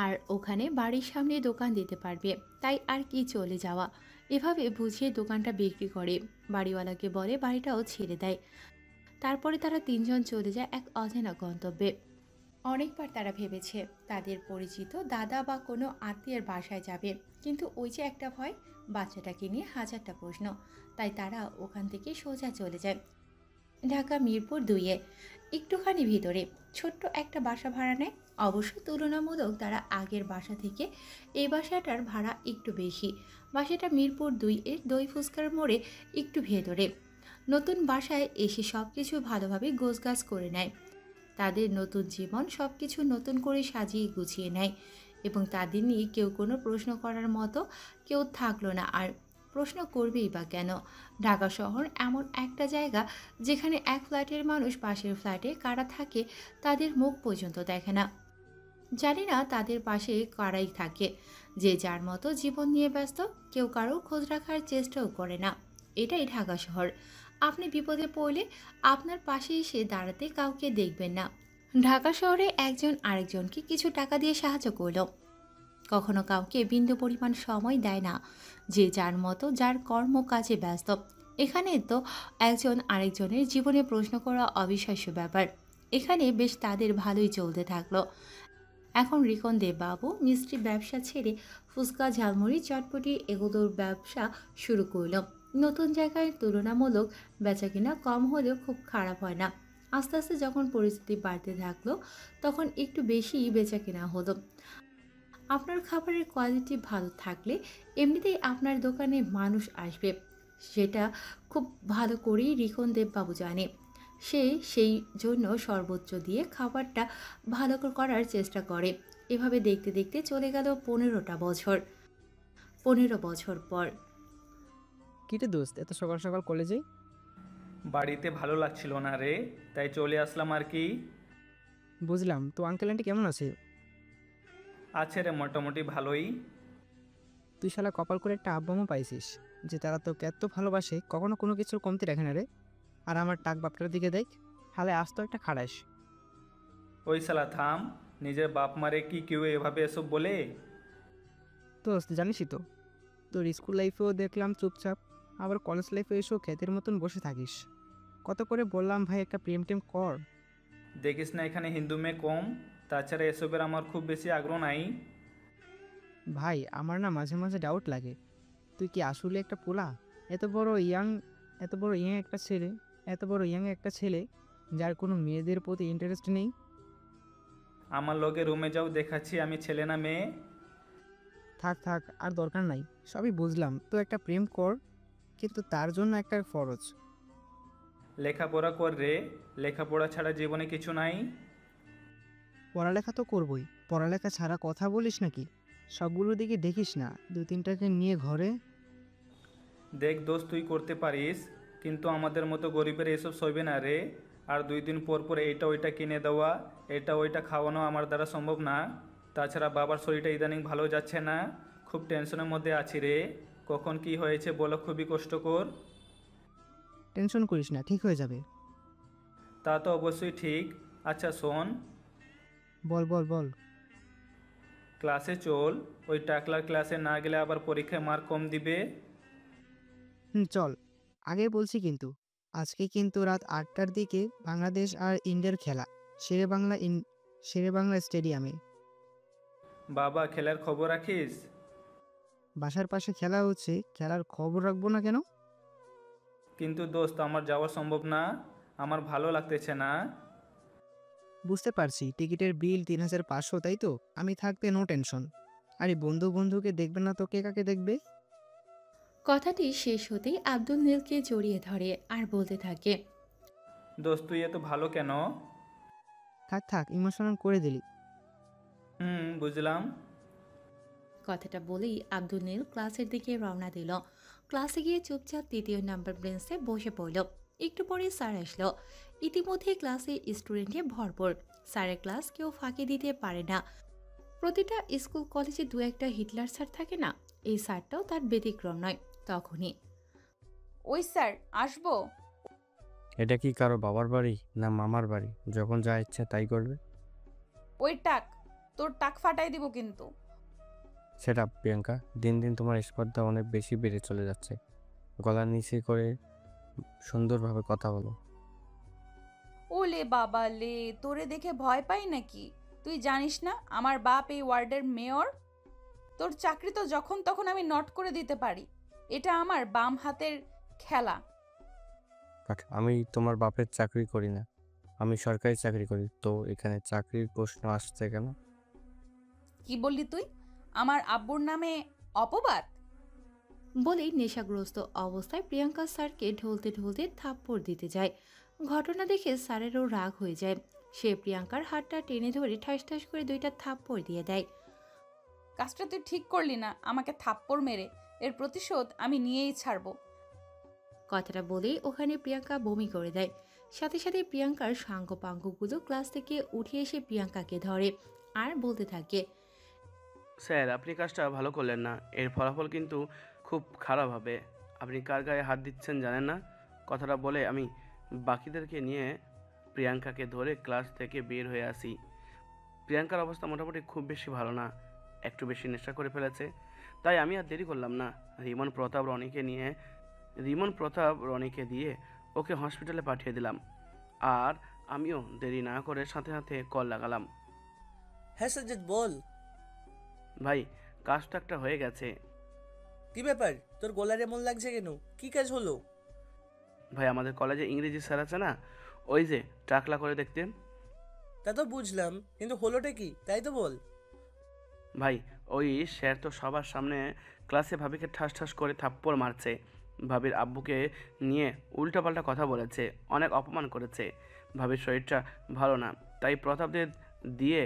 আর ওখানে বাড়ির সামনে দোকান দিতে পারবে, তাই আর কি চলে যাওয়া। এভাবে বুঝিয়ে দোকানটা বিক্রি করে বাড়িওয়ালাকে বলে বাড়িটাও ছেড়ে দেয়। তারপরে তারা তিনজন চলে যায় এক অজানা গন্তব্যে। অনেকবার তারা ভেবেছে তাদের পরিচিত দাদা বা কোনো আত্মীয়ের বাসায় যাবে, কিন্তু ওই যে একটা ভয়, বাচ্চাটাকে নিয়ে হাজারটা প্রশ্ন, তাই তারা ওখান থেকে সোজা চলে যায় ঢাকা মিরপুর 2-এ একটুখানি ভিতরে ছোট্ট একটা বাসা ভাড়া নেয়। অবশ্য তুলনামূলক তারা আগের বাসা থেকে এই বাসাটার ভাড়া একটু বেশি। বাসাটা মিরপুর 2-এর দই ফুচকার মোড়ে একটু ভেতরে। নতুন বাসায় এসে সব কিছু ভালোভাবে গোছগাছ করে নেয়। তাদের নতুন জীবন সব কিছু নতুন করে সাজিয়ে গুছিয়ে নেয় এবং তাদের নিয়ে কেউ কোনো প্রশ্ন করার মতো কেউ থাকলো না আর। প্রশ্ন করবেই বা কেন? ঢাকা শহর এমন একটা জায়গা যেখানে এক ফ্ল্যাটের মানুষ পাশের ফ্ল্যাটে কারা থাকে তাদের মুখ পর্যন্ত দেখে না, জানি না তাদের পাশে কারাই থাকে। যে যার মতো জীবন নিয়ে ব্যস্ত, কেউ কারো খোঁজ রাখার চেষ্টাও করে না। এটাই ঢাকা শহর। আপনি বিপদে পড়লে আপনার পাশে এসে দাঁড়াতে কাউকে দেখবেন না। ঢাকা শহরে একজন আরেকজনকে কিছু টাকা দিয়ে সাহায্য করলো, কখনো কাউকে বিন্দু পরিমাণ সময় দেয় না। যে যার মতো যার কর্ম কাজে ব্যস্ত। এখানে তো একজন আরেকজনের জীবনে প্রশ্ন করা অবিশ্বাস্য ব্যাপার। এখানে বেশ তাদের ভালোই চলতে থাকলো। এখন রিকনদেব বাবু মিষ্টি ব্যবসা ছেড়ে ফুচকা ঝালমুড়ি চটপটি এগুলোর ব্যবসা শুরু করলো। নতুন জায়গায় তুলনামূলক বেচাকিনা কম হলেও খুব খারাপ হয় না। আস্তে আস্তে যখন পরিস্থিতি বাড়তে থাকলো তখন একটু বেশিই বেচাকেনা হলো। আপনার খাবারের কোয়ালিটি ভালো থাকলে এমনিতেই আপনার দোকানে মানুষ আসবে, সেটা খুব ভালো করেই রিকনদেব বাবু জানে। সে সেই জন্য সর্বোচ্চ দিয়ে খাবারটা ভালো করার চেষ্টা করে। এভাবে দেখতে দেখতে চলে গেল 15টা বছর। 15 বছর পর কিরে দোস্ত, এত সকাল সকাল কলেজে? বাড়িতে ভালো লাগছিল না রে, তাই চলে আসলাম আর কি। বুঝলাম। তো আঙ্কেল আন্টি কেমন আছে? আছে রে, মোটামুটি ভালোই। তুই শালা কপাল করে একটা আব্বা আম্মা পাইছিস যে তারা তোকে এত ভালোবাসে, কখনো কোনো কিছুর কমতি রাখে না রে। আর আমার টাক বাপটার দিকে দেখ, হালে আজ তো একটা খাড়াস। ওই শালা থাম, নিজের বাপ মারে কি কেউ এভাবে এসব বলে? দোস্ত জানিসই তো, তোর স্কুল লাইফেও দেখলাম চুপচাপ, আবার কলেজ লাইফে এসেও ক্ষেতের মতন বসে থাকিস। কত করে বললাম ভাই একটা প্রেম টেম কর। দেখিস না এখানে হিন্দু মেয়ে কম, তাছাড়া এসবের আমার খুব বেশি আগ্রহ নাই। ভাই আমার না মাঝে মাঝে ডাউট লাগে, তুই কি আসলে একটা পোলা? এত বড় ইয়াং এত বড় ইয়াং একটা ছেলে এত বড় ইয়াং একটা ছেলে যার কোনো মেয়েদের প্রতি ইন্টারেস্ট নেই। আমার লগে রুমে যাও, দেখাচ্ছি আমি ছেলে না মেয়ে। থাক থাক, আর দরকার নাই, সবই বুঝলাম। তো একটা প্রেম কর, কিন্তু তার জন্য একটা ফরজ। লেখাপড়া কর রে, লেখাপড়া ছাড়া জীবনে কিছু নাই। পড়ালেখা তো করবই, পড়ালেখা ছাড়া কথা বলিস নাকি? সবগুলোর দিকে দেখিস না, দু তিনটাকে নিয়ে ঘরে। দেখ দোষ, তুই করতে পারিস, কিন্তু আমাদের মতো গরিবের এসব সইবে না রে। আর 2 দিন পর পর এইটা ওইটা কিনে দেওয়া, এটা ওইটা খাওয়ানো আমার দ্বারা সম্ভব না। তাছাড়া বাবার শরীরটা ইদানিং ভালো যাচ্ছে না, খুব টেনশনের মধ্যে আছি রে। কখন কি হয়েছে বলো, খুবই কষ্টকর। টেনশন করিস না, ঠিক হয়ে যাবে। তা তো অবশ্যই ঠিক। আচ্ছা শোন, বল বল বল। ক্লাসে চল, ওই টাকলার ক্লাসে না গেলে আবার পরীক্ষায় মার্ক কম দিবে। চল। আগে বলছি কিন্তু, আজকে কিন্তু রাত 8টার দিকে বাংলাদেশ আর ইন্ডিয়ার খেলা, শেরে বাংলা স্টেডিয়ামে। বাবা, খেলার খবর রাখিস? বাসার পাশে খেলা হচ্ছে, খেলার খবর রাখবো না কেন? কিন্তু দোস্ত আমার যাওয়া সম্ভব না, আমার ভালো লাগতেছে না। বুঝতে পারছি, টিকিটের বিল 3500, তাই তো? আমি থাকতে নো টেনশন। আরে বন্ধু বন্ধুকে দেখবে না তো কে কাকে দেখবে? কথাটি শেষ হতেই আব্দুল নীলকে জড়িয়ে ধরে আর বলতে থাকে, দোস্ত তুই এত ভালো কেন? থাক থাক, ইমোশনাল করে দিলি। বুঝলাম। কথাটা বলেই আব্দুল নীল ক্লাসের দিকে রওনা দিল। ক্লাসে গিয়ে চুপচাপ 3 নাম্বার বেঞ্চে বসে পড়ল। একটু পরে স্যার আসলো। ইতিমধ্যে ক্লাসে স্টুডেন্টে ভরপুর। স্যারের ক্লাস কেউ ফাঁকি দিতে পারে না। প্রতিটা স্কুল কলেজে দু একটা হিটলার স্যার থাকে না, এই স্যারটাও তার ব্যতিক্রম নয়। তখনই, ওই স্যার আসবো? এটা কি কারো বাবার বাড়ি না মামার বাড়ি? যখন যা ইচ্ছে তাই করবে। ওই টাক, তোর টাক ফাটাই দিব কিন্তু। সেটা প্রিয়াঙ্কা, দিন দিন তোমার স্পর্ধা অনেক বেশি বেড়ে চলে যাচ্ছে। গলার নিচে করে সুন্দরভাবে কথা বলো। ওলে বাবা লে, তোরে দেখে ভয় পাই নাকি? তুই জানিস না আমার বাপ এই ওয়ার্ডের মেয়র? তোর চাকরি তো যখন তখন আমি নট করে দিতে পারি। এটা আমার বাম হাতের খেলা। বাট আমি তোমার বাপের চাকরি করি না, আমি সরকারি চাকরি করি। তো এখানে চাকরির প্রশ্ন আসছে কেন? কি বললি তুই? আমার আব্বুর নামে অপবাদ? বলেই নেশাগ্রস্ত অবস্থায় প্রিয়াঙ্কা স্যারকে ঢলতে ঢলতে থাপ্পড় দিতে যায়। ঘটনা দেখে স্যারেরও রাগ হয়ে যায়। সে প্রিয়াঙ্কার হাতটা টেনে ধরে ঠাস ঠাস করে 2টা থাপ্পড় দিয়ে দেয়। কাজটা তুই ঠিক করলি না, আমাকে থাপ্পড় মেরে। এর প্রতিশোধ আমি নিয়েই ছাড়বো। কথাটা বলেই ওখানে প্রিয়াঙ্কা বমি করে দেয়। সাথে সাথে প্রিয়াঙ্কার সাঙ্গপাঙ্গগুলো ক্লাস থেকে উঠে এসে প্রিয়াঙ্কাকে ধরে আর বলতে থাকে, স্যার আপনি কাজটা ভালো করলেন না, এর ফলাফল কিন্তু খুব খারাপ হবে। আপনি কার গায়ে হাত দিচ্ছেন জানেন না? কথাটা বলে আমি বাকিদেরকে নিয়ে প্রিয়াঙ্কাকে ধরে ক্লাস থেকে বের হয়ে আসি। প্রিয়াঙ্কার অবস্থা মোটামুটি খুব বেশি ভালো না, একটু বেশি নেশা করে ফেলেছে। তাই আমি আর দেরি করলাম না, রিমন প্রতাপ রনিকে দিয়ে ওকে হসপিটালে পাঠিয়ে দিলাম। আর আমিও দেরি না করে সাথে সাথে কল লাগালাম। হ্যাঁ সাজ্জাদ বল। ভাই কাজটা একটা হয়ে গেছে। কি ব্যাপার, তোর গলার এমন লাগছে কেন? কি কাজ হলো? ভাই আমাদের কলেজে ইংরেজি স্যার আছে না, ওই যে টাকলা করে দেখতে। তা তো বুঝলাম, কিন্তু হলোটা কি তাই তো বল। ভাই ওই স্যার তো সবার সামনে ক্লাসে ভাবিকে ঠাস ঠাস করে থাপ্পড় মারছে। ভাবির আব্বুকে নিয়ে উল্টাপাল্টা কথা বলেছে, অনেক অপমান করেছে। ভাবির শরীরটা ভালো না, তাই প্রতাপদের দিয়ে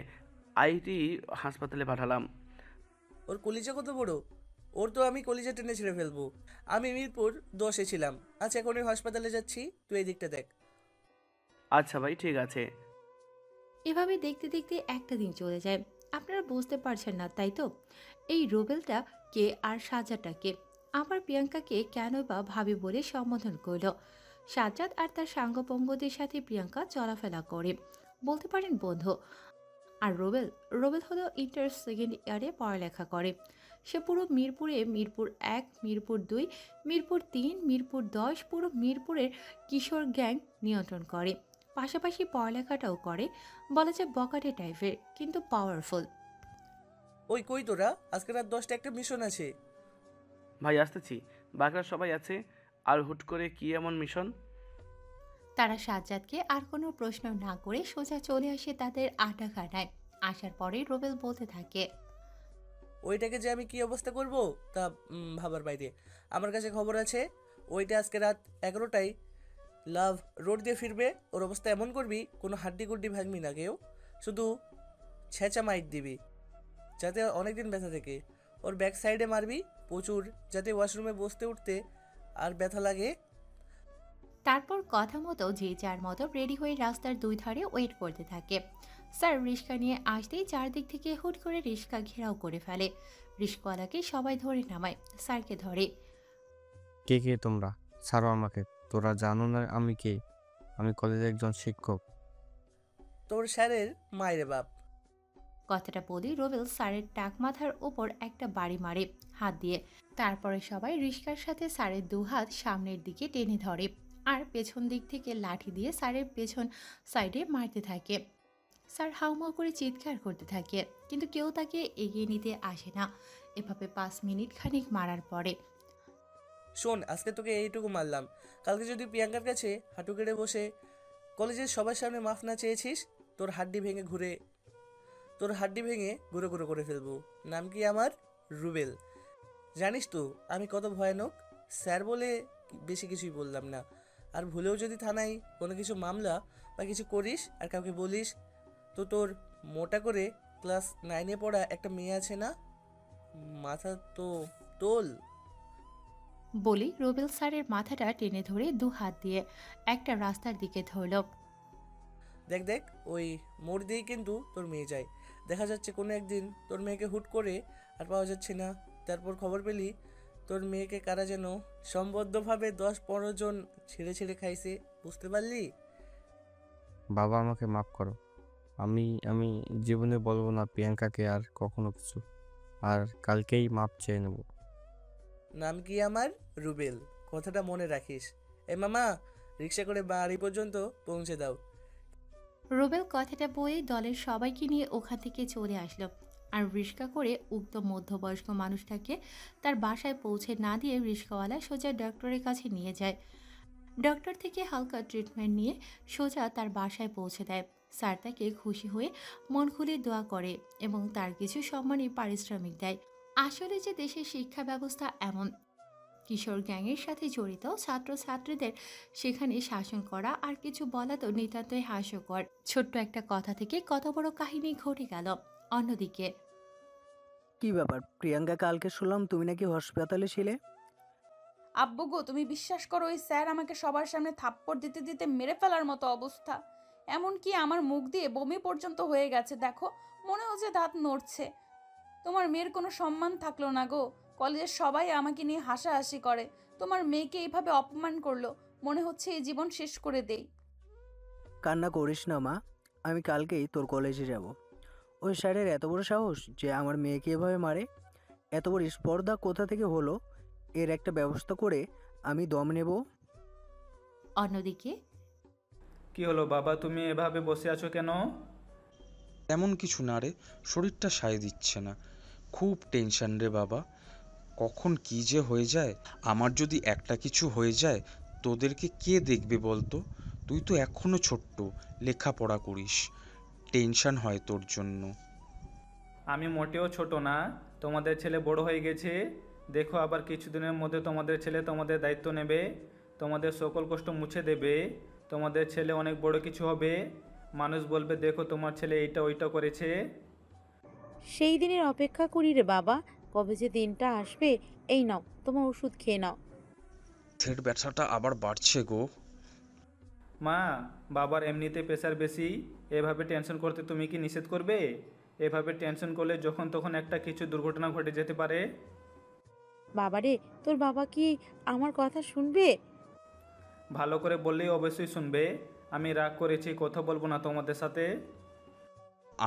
আইটি হাসপাতালে পাঠালাম। ওর কলিজা কত বড়, ওর তো আমি কলিজা টেনে ছেড়ে ফেলবো। আমি মিরপুর 10-এ ছিলাম, আচ্ছা এখন ওই হাসপাতালে যাচ্ছি, তুই এই দিকটা দেখ। আচ্ছা ভাই ঠিক আছে। এভাবে দেখতে দেখতে একটা দিন চলে যায়। আপনারা বুঝতে পারছেন না তাই তো, এই রুবেলটা কে আর সাজ্জাদটা কে? আবার প্রিয়াঙ্কাকে কেন বা ভাবি বলে সম্বোধন করল? সাজ্জাদ আর তার সাঙ্গপঙ্গদের সাথে প্রিয়াঙ্কা চলাফেরা করে, বলতে পারেন বন্ধু। আর রুবেল হলো ইন্টার সেকেন্ড ইয়ারে পড়ালেখা করে। সে পুরো মিরপুরে মিরপুর 1, মিরপুর 2, মিরপুর 3, মিরপুর 10 পুরো মিরপুরের কিশোর গ্যাং নিয়ন্ত্রণ করে। পাশাপাশি পড়ালেখাটাও করে, বলা যায় বকাটে টাইপের কিন্তু পাওয়ারফুল। ওই কই তোরা, আজকে রাত 10টা একটা মিশন আছে। ভাই আসতেছি, বাকিরা সবাই আছে। আর হুট করে কি এমন মিশন? তারা সাজ্জাদকে আর কোনো প্রশ্ন না করে সোজা চলে আসে তাদের আড্ডাখানায়। আসার পরে রুবেল বলতে থাকে, ওইটাকে যে আমি কি অবস্থা করব তা ভাবার বাইরে। আমার কাছে খবর আছে, ওইটা আজকে রাত 11টায় লাভ রোড দিয়ে ফিরবে। ওর অবস্থা এমন করবি কোনো হাড্ডি গুড্ডি ভাঙবি না কেউ, শুধু ছেঁচা মাইট দিবি যাতে অনেকদিন ব্যথা থেকে। ওর ব্যাক সাইডে মারবি প্রচুর, যাতে ওয়াশরুমে বসতে উঠতে আর ব্যথা লাগে। তারপর কথা মতো যে যার মতো রেডি হয়ে রাস্তার 2 ধারে ওয়েট করতে থাকে। স্যার রিক্সা নিয়ে আসতেই চারদিক থেকে হুট করে রিক্সা ঘেরাও করে ফেলে। রিক্সাওয়ালাকে সবাই ধরে নামায়, স্যারকে ধরে। কে কে তোমরা? ছাড়ো আমাকে। তোরা জানো না আমি কে? আমি কলেজের একজন শিক্ষক। তোর স্যারের মায়ের বাপ। কথাটা বলি রুবেল স্যারের টাক মাথার উপর একটা বাড়ি মারে হাত দিয়ে। তারপরে সবাই রিক্সার সাথে স্যারের 2 হাত সামনের দিকে টেনে ধরে আর পেছন দিক থেকে লাঠি দিয়ে স্যারের পেছন সাইডে মারতে থাকে। স্যার হাউমাউ করে চিৎকার করতে থাকে, কিন্তু কেউ তাকে এগিয়ে নিতে আসে না। এভাবে 5 মিনিট খানিক মারার পরে শোন, আজকে তোকে এইটুকু মারলাম, কালকে যদি প্রিয়াঙ্কার কাছে হাঁটু গেড়ে বসে কলেজের সবার সামনে মাফ না চেয়েছিস, তোর হাড্ডি ভেঙে গুঁড়ো গুঁড়ো করে ফেলবো। নাম কি আমার? রুবেল। জানিস তো আমি কত ভয়ানক। স্যার বলে বেশি কিছুই বললাম না। আর ভুলেও যদি থানায় কোনো কিছু মামলা বা কিছু করিস আর কাউকে বলিস, তো তোর মোটা করে ক্লাস 9-এ পড়া একটা মেয়ে আছে না, মাথা তো তোল। বলি রুবেল স্যারের মাথাটা টেনে ধরে 2 হাত দিয়ে একটা রাস্তার দিকে ধরল। দেখ দেখ, ওই মোড় দিয়েই কিন্তু তোর মেয়ে যায়। দেখা যাচ্ছে কোনো একদিন তোর মেয়েকে হুট করে আর পাওয়া যাচ্ছে না, তারপর খবর পেলি তোর মেয়েকে কারা যেন সম্বদ্ধভাবে 10-15 জন ছেড়ে ছেড়ে খাইছে। বুঝতে পারলি? বাবা, আমাকে মাফ করো। আমি আমি জীবনে বলবো না প্রিয়াঙ্কাকে আর কখনো কিছু। আর কালকেই মাপ চেয়ে নেব। নাম কি আমার? রুবেল। কথাটা মনে রাখিস। এ মামা, রিক্সা করে বাড়ি পর্যন্ত পৌঁছে দাও। রুবেল কথাটা বলে দলের সবাইকে নিয়ে ওখান থেকে চলে আসলো আর রিক্সা করে উক্ত মধ্যবয়স্ক মানুষটাকে তার বাসায় পৌঁছে না দিয়ে রিক্সাওয়ালা সোজা ডক্টরের কাছে নিয়ে যায়। ডক্টর থেকে হালকা ট্রিটমেন্ট নিয়ে সোজা তার বাসায় পৌঁছে দেয়। স্যার তাকে খুশি হয়ে মন খুলে দোয়া করে এবং তার কিছু সম্মানী পারিশ্রমিক দেয়। আসলে যে দেশের শিক্ষা ব্যবস্থা এমন, কিশোর গ্যাংয়ের সাথে জড়িত ছাত্রছাত্রীদের সেখানে শাসন করা আর কিছু বলা তো নিতান্তই হাস্যকর। ছোট্ট একটা কথা থেকে কত বড় কাহিনী ঘটে গেল। অন্যদিকে কি ব্যাপার প্রিয়াঙ্কা, কালকে শুনলাম তুমি নাকি হাসপাতালে ছিলে? আব্বু গো, তুমি বিশ্বাস করো, ওই স্যার আমাকে সবার সামনে থাপ্পড় দিতে দিতে মেরে ফেলার মতো অবস্থা। এমনকি আমার মুখ দিয়ে বমি পর্যন্ত হয়ে গেছে। দেখো, মনে হচ্ছে দাঁত নড়ছে। তোমার মেয়ের কোনো সম্মান থাকলো না গো। কলেজের সবাই আমাকে নিয়ে হাসাহাসি করে। তোমার মেয়েকে এইভাবে অপমান করলো, মনে হচ্ছে এই জীবন শেষ করে দেই। কান্না করিস না মা, আমি কালকেই তোর কলেজে যাব। ওই স্যারের এত বড় সাহস যে আমার মেয়েকে এভাবে মারে। এত বড় স্পর্ধা কোথা থেকে হলো? এর একটা ব্যবস্থা করে আমি দম নেব। অন্যদিকে কি হলো বাবা, তুমি এভাবে বসে আছো কেন? তেমন কিছু না রে, শরীরটা সায় দিচ্ছে না, খুব টেনশন রে বাবা। কখন কি যে হয়ে যায়। আমার যদি একটা কিছু হয়ে যায় তোদেরকে কে দেখবে বলতো? তুই তো এখনো ছোট্ট, লেখাপড়া করিস, টেনশন হয় তোর জন্য। আমি মোটেও ছোট না, তোমাদের ছেলে বড় হয়ে গেছে। দেখো, আবার কিছুদিনের মধ্যে তোমাদের ছেলে তোমাদের দায়িত্ব নেবে, তোমাদের সকল কষ্ট মুছে দেবে। তোমাদের ছেলে অনেক বড় কিছু হবে। মানুষ বলবে, দেখো তোমার ছেলে এইটা ওইটা করেছে। সেই দিনের অপেক্ষা করি রে বাবা, কবে যে দিনটা আসবে। এই নাও তোমার ওষুধ খেয়ে নাও। থ্রেড ব্যথাটা আবার বাড়ছে গো। মা, বাবার এমনিতে প্রেশার বেশি, এভাবে টেনশন করতে তুমি কি নিষেধ করবে? এভাবে টেনশন করলে যখন তখন একটা কিছু দুর্ঘটনা ঘটে যেতে পারে। বাবারে, তোর বাবা কি আমার কথা শুনবে? ভালো করে বললেই অবশ্যই শুনবে। আমি রাগ করেছি, কথা বলবো না তোমাদের সাথে।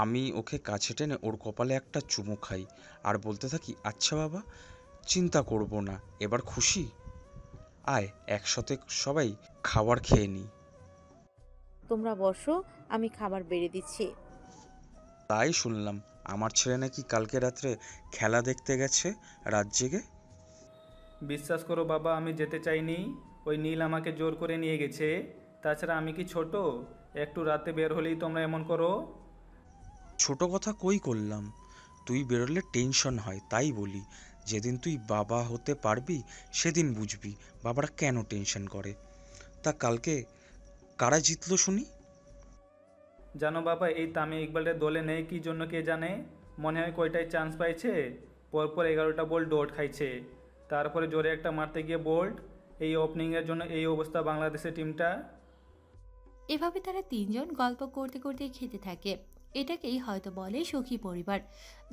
আমি ওকে কাছে টেনে ওর কপালে একটা চুমু খাই আর বলতে থাকি, আচ্ছা বাবা, চিন্তা করব না, এবার খুশি? আয় একসাথে সবাই খাবার খেয়ে নিই। তোমরা বসো, আমি খাবার বেড়ে দিচ্ছি। তাই শুনলাম আমার ছেলে নাকি কালকে রাত্রে খেলা দেখতে গেছে রাত জেগে। বিশ্বাস করো বাবা, আমি যেতে চাইনি। ওই নীল আমাকে জোর করে নিয়ে গেছে। তাছাড়া আমি কি ছোট? একটু রাতে বের হলেই তোমরা এমন করো। ছোট কথা কই করলাম, তুই বেরোলে টেনশন হয় তাই বলি। যেদিন তুই বাবা হতে পারবি সেদিন বুঝবি বাবারা কেন টেনশন করে। তা কালকে কারা জিতলো শুনি? জানো বাবা, এই তামিম ইকবালের দলে নেই কি জন্য কে জানে। মনে হয় কয়টায় চান্স পাইছে, পরপর 11টা বল ডট খাইছে। তারপরে জোরে একটা মারতে গিয়ে বোল্ড। এই ওপেনিংয়ের জন্য এই অবস্থা বাংলাদেশের টিমটা। এভাবে তারা 3জন গল্প করতে করতে খেতে থাকে। এটাকেই হয়তো বলে সুখী পরিবার,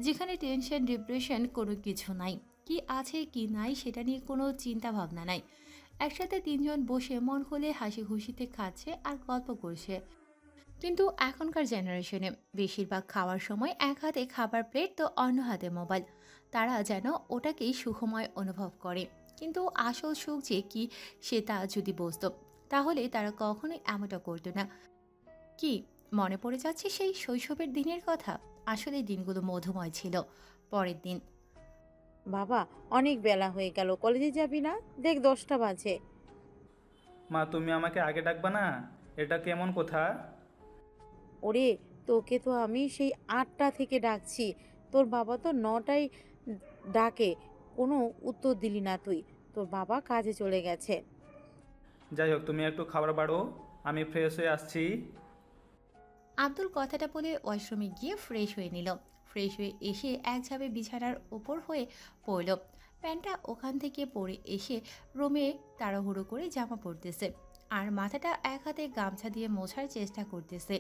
যেখানে টেনশন ডিপ্রেশন কোনো কিছু নাই। কি আছে কি নাই সেটা নিয়ে কোনো চিন্তা ভাবনা নাই। একসাথে 3জন বসে মন খুলে হাসি খুশিতে খাচ্ছে আর গল্প করছে। কিন্তু এখনকার জেনারেশনে বেশিরভাগ খাওয়ার সময় এক হাতে খাবার প্লেট তো অন্য হাতে মোবাইল। তারা যেন ওটাকেই সুখময় অনুভব করে। কিন্তু আসল সুখ যে কি সেটা যদি বুঝতো তাহলে তারা কখনোই এমনটা করতো না। কি মনে পড়ে যাচ্ছে সেই শৈশবের দিনের কথা? আসলে দিনগুলো মধুময় ছিল। পরের দিন বাবা, অনেক বেলা হয়ে গেল, কলেজে যাবি না? দেখ 10টা বাজে। মা, তুমি আমাকে আগে ডাকবা না? এটা কেমন কথা? ওরে, তোকে তো আমি সেই 8টা থেকে ডাকছি, তোর বাবা তো 9টায় ডাকে, কোনো উত্তর দিলি না তুই। তোর বাবা কাজে চলে গেছে। যাই হোক, তুমি একটু খাবার বাড়ো, আমি ফ্রেশ হয়ে আসছি। আব্দুল কথাটা বলে ওয়াশরুমে গিয়ে ফ্রেশ হয়ে নিল। ফ্রেশ হয়ে এসে এক ঝাপে বিছানার ওপর হয়ে পড়ল। প্যান্টটা ওখান থেকে পরে এসে রুমে তাড়াহুড়ো করে জামা পরতেছে আর মাথাটা এক হাতে গামছা দিয়ে মোছার চেষ্টা করতেছে।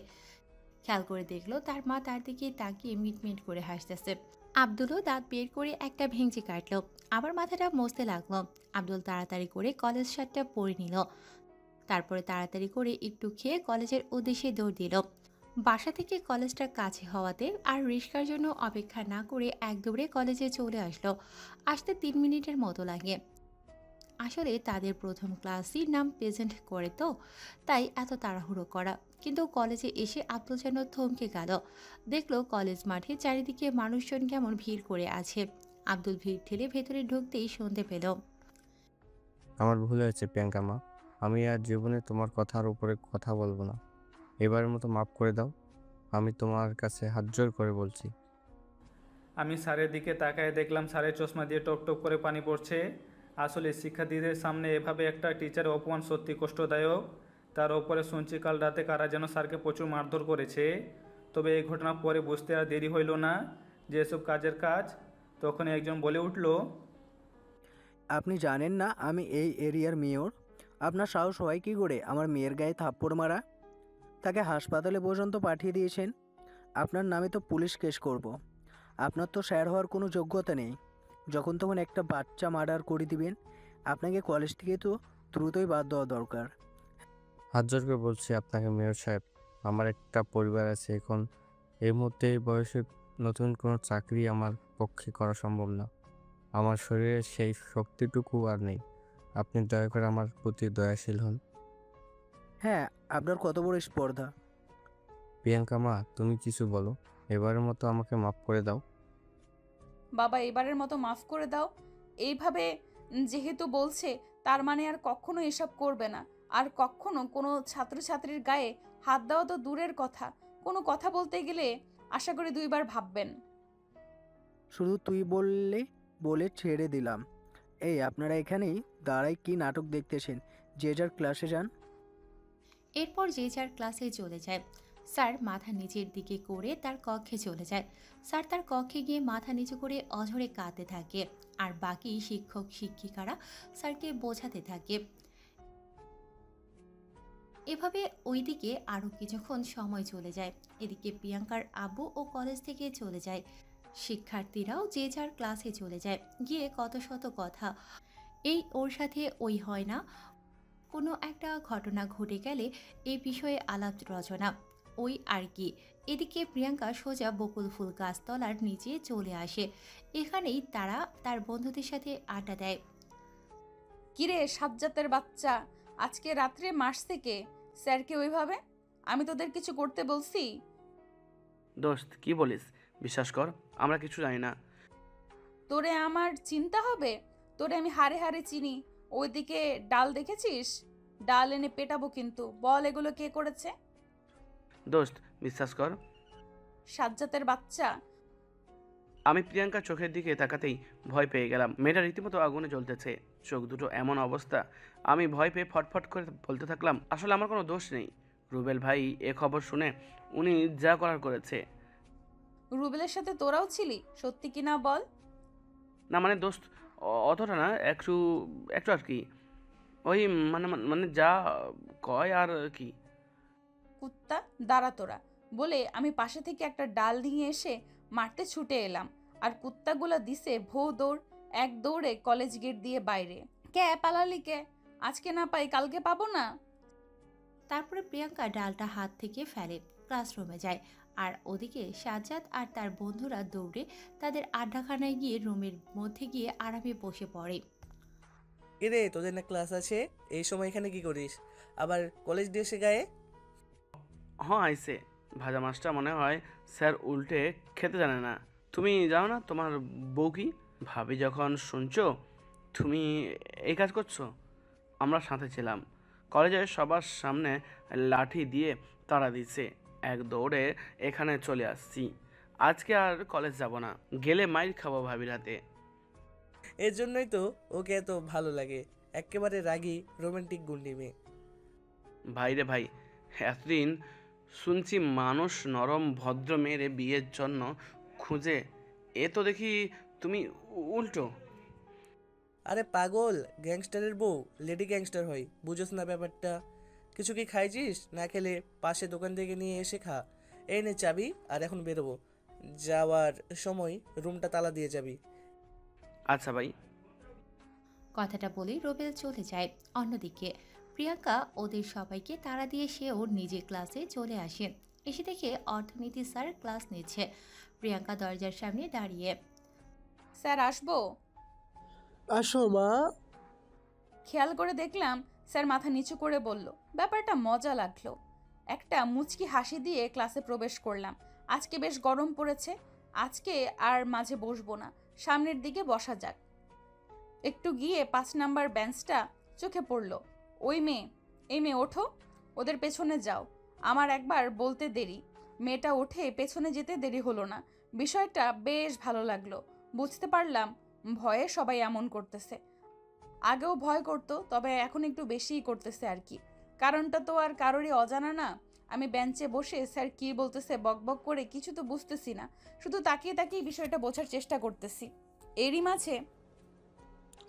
খেয়াল করে দেখলো তার মা তার দিকে তাকিয়ে মিটমিট করে হাসতেছে। আব্দুলও দাঁত বের করে একটা ভেঙচি কাটলো, আবার মাথাটা মুছতে লাগলো। আব্দুল তাড়াতাড়ি করে কলেজ শার্টটা পরে নিল, তারপরে তাড়াতাড়ি করে একটু খেয়ে কলেজের উদ্দেশ্যে দৌড় দিল। বাসা থেকে কলেজটা কাছে হওয়াতে আর রিক্সার জন্য অপেক্ষা না করে এক দৌড়ে কলেজে চলে আসলো। আসতে 3 মিনিটের মতো লাগে। আসলে তাদের প্রথম ক্লাসই নাম প্রেজেন্ট করে, তো তাই এত তাড়াহুড়ো করা। কিন্তু কলেজে এসে আব্দুল যেন থমকে গেল। দেখলো কলেজ মাঠে চারিদিকে মানুষজন কেমন ভিড় করে আছে। আব্দুল ভিড় ঠেলে ভেতরে ঢুকতেই শুনতে পেল, আমার ভুল হয়েছে প্রিয়াঙ্কা মা, আমি আর জীবনে তোমার কথার উপরে কথা বলবো না। এবারের মতো মাফ করে দাও, আমি তোমার কাছে হাত জোর করে বলছি। আমি স্যারের দিকে তাকায় দেখলাম স্যারের চশমা দিয়ে টপ টপ করে পানি পড়ছে। আসলে শিক্ষার্থীদের সামনে এভাবে একটা টিচারের অপমান সত্যি কষ্টদায়ক। তার ওপরে শুনছি কাল রাতে কারা যেন স্যারকে প্রচুর মারধর করেছে। তবে এই ঘটনার পরে বুঝতে আর দেরি হইল না যে এসব কাজের কাজ। তখন একজন বলে উঠল, আপনি জানেন না আমি এই এরিয়ার মেয়র? আপনার সাহস হয় কী করে আমার মেয়ের গায়ে থাপ্পড় মারা? তাকে হাসপাতালে পর্যন্ত পাঠিয়ে দিয়েছেন। আপনার নামে তো পুলিশ কেস করব। আপনার তো স্যার হওয়ার কোনো যোগ্যতা নেই, যখন তখন একটা বাচ্চা মার্ডার করে দিবেন। আপনাকে কলেজ থেকে তো দ্রুতই বাদ দেওয়া দরকার। হাত জোর করে বলছি আপনাকে মেয়র সাহেব, আমার একটা পরিবার আছে। এখন এই মুহূর্তে এই বয়সে নতুন কোনো চাকরি আমার পক্ষে করা সম্ভব না। আমার শরীরে সেই শক্তিটুকু আর নেই। আপনি দয়া করে আমার প্রতি দয়াশীল হন। হ্যাঁ, আপনার কত বড় স্পর্ধা! প্রিয়াঙ্কা মা, তুমি কিছু বলো, এবারের মতো আমাকে মাফ করে দাও। বাবা, এবারের মতো মাফ করে দাও। এইভাবে যেহেতু বলছে, তার মানে আর কখনো এসব করবে না। আর কখনো কোনো ছাত্রছাত্রীর গায়ে হাত দেওয়া তো দূরের কথা, কোনো কথা বলতে গেলে আশা করি 2বার ভাববেন। শুধু তুই বলে ছেড়ে দিলাম। এই, আপনারা এখানেই দাঁড়াই কি নাটক দেখতেছেন? যে যার ক্লাসে যান। এরপর যে যার ক্লাসে চলে যায়। স্যার মাথা নিচের দিকে করে তার কক্ষে চলে যায়। স্যার তার কক্ষে গিয়ে মাথা নিচু করে অঝরে কাঁদতে থাকে আর বাকি শিক্ষক শিক্ষিকারা স্যারকে বোঝাতে থাকে। এভাবে ওইদিকে আরও কিছুক্ষণ সময় চলে যায়। এদিকে প্রিয়াঙ্কার আব্বু ও কলেজ থেকে চলে যায়। শিক্ষার্থীরাও যে যার ক্লাসে চলে যায়। গিয়ে কত শত কথা, এই ওর সাথে ওই হয় না, কোনো একটা ঘটনা ঘটে গেলে এই বিষয়ে আলাপ রচনা, ওই আর কি। এদিকে প্রিয়াঙ্কা সোজা বকুল ফুল গাছতলার নিচে চলে আসে। এখানেই তারা তার বন্ধুদের সাথে আড্ডা দেয়। কিরে সাজ্জাতের বাচ্চা, আজকে রাত্রে মাস থেকে স্যারকে ওইভাবে? আমি তোদের কিছু করতে বলছি? দোস্ত কি বলিস, বিশ্বাস কর আমরা কিছু জানি না। তোরে আমার চিন্তা হবে? তোরে আমি হাড়ে হাড়ে চিনি। ওইদিকে ডাল দেখেছিস? ডাল এনে পেটাবো কিন্তু। বল এগুলো কে করেছে? দোস্ত বিশ্বাস কর। সাজ্জাতের বাচ্চা, আমি প্রিয়াঙ্কার চোখের দিকে তাকাতেই ভয় পেয়ে গেলাম। মেয়েটা রীতিমতো আগুনে জ্বলতেছে, চোখ দুটো এমন অবস্থা। আমি ভয় পেয়ে ফটফট করে বলতে থাকলাম, আসলে আমার কোনো দোষ নেই। রুবেল ভাই এ খবর শুনে উনি যা করার করেছে। রুবেলের সাথে তোরাও ছিলি? সত্যি কিনা বল। না মানে দোস্ত, অতটা না, একটু একটু আর কি। ওই মানে মানে যা কয় আর কি। কুত্তা, দাঁড়া তোরা, বলে আমি পাশে থেকে একটা ডাল নিয়ে এসে মারতে ছুটে এলাম। আর কুত্তাগুলা দিছে ভো দৌড়। এক দৌড়ে কলেজ গেট দিয়ে বাইরে। কে পালালি কে? আজকে না পাই কালকে পাবো না? তারপরে প্রিয়াঙ্কা ডালটা হাত থেকে ফেলে, ক্লাসরুমে যায়। আর ওদিকে সাজ্জাদ আর তার বন্ধুরা দৌড়ে তাদের আড্ডাখানায় গিয়ে রুমের মধ্যে গিয়ে আরামে বসে পড়ে। এরে, তোদের না ক্লাস আছে, এই সময় এখানে কি করিস? আবার কলেজ ড্রেসে গায়ে? হ্যাঁ আইসে, ভাজা মাছটা মনে হয় স্যার উল্টে খেতে জানে না। তুমি জানো না তোমার বউ কি? ভাবি যখন শুনছো তুমি এই কাজ করছো, আমরা সাথে ছিলাম। কলেজের সবার সামনে লাঠি দিয়ে তাড়া দিচ্ছে, এক দৌড়ে এখানে চলে আসছি। আজকে আর কলেজ যাব না, গেলে মাইর খাবো ভাবির হাতে। এর জন্যই তো ওকে এত ভালো লাগে, একেবারে রাগী রোমান্টিক গুন্ডি মেয়ে। ভাই রে ভাই, এতদিন শুনছি মানুষ নরম ভদ্র মেয়েরে বিয়ের জন্য খুঁজে, এ তো দেখি তুমি উল্টো। আরে পাগল, গ্যাংস্টারের বউ লেডি গ্যাংস্টার হয়, বুঝোস না ব্যাপারটা? কিছু কি খাইছিস? না খেলে পাশে দোকান থেকে নিয়ে এসে খা। এই নে চাবি, আর এখন বেরোবো। যাওয়ার সময় রুমটা তালা দিয়ে যাবি। আচ্ছা ভাই। কথাটা বলেই রোবেল চলে যায়। অন্যদিকে প্রিয়াঙ্কা ওদের সবাইকে তাড়া দিয়ে সে ওর নিজের ক্লাসে চলে আসে। এসে দেখে অর্থনীতি স্যার ক্লাস নিচ্ছে। প্রিয়াঙ্কা দরজার সামনে দাঁড়িয়ে। স্যার আসবো? আসো মা। খেয়াল করে দেখলাম স্যার মাথা নিচু করে বলল। ব্যাপারটা মজা লাগলো। একটা মুচকি হাসি দিয়ে ক্লাসে প্রবেশ করলাম। আজকে বেশ গরম পড়েছে, আজকে আর মাঝে বসবো না, সামনের দিকে বসা যাক। একটু গিয়ে 5 নাম্বার বেঞ্চটা চোখে পড়ল। ওই মেয়ে, এই মেয়ে ওঠো, ওদের পেছনে যাও। আমার একবার বলতে দেরি, মেয়েটা উঠে পেছনে যেতে দেরি হলো না। বিষয়টা বেশ ভালো লাগলো। বুঝতে পারলাম ভয়ে সবাই এমন করতেছে। আগেও ভয় করতো, তবে এখন একটু বেশিই করতেছে আর কি। কারণটা তো আর কারোরই অজানা না। আমি বেঞ্চে বসে স্যার কি বলতেছে বকবক করে কিছু তো বুঝতেছি না, শুধু তাকিয়ে তাকিয়ে বিষয়টা বোঝার চেষ্টা করতেছি। এরই মাঝে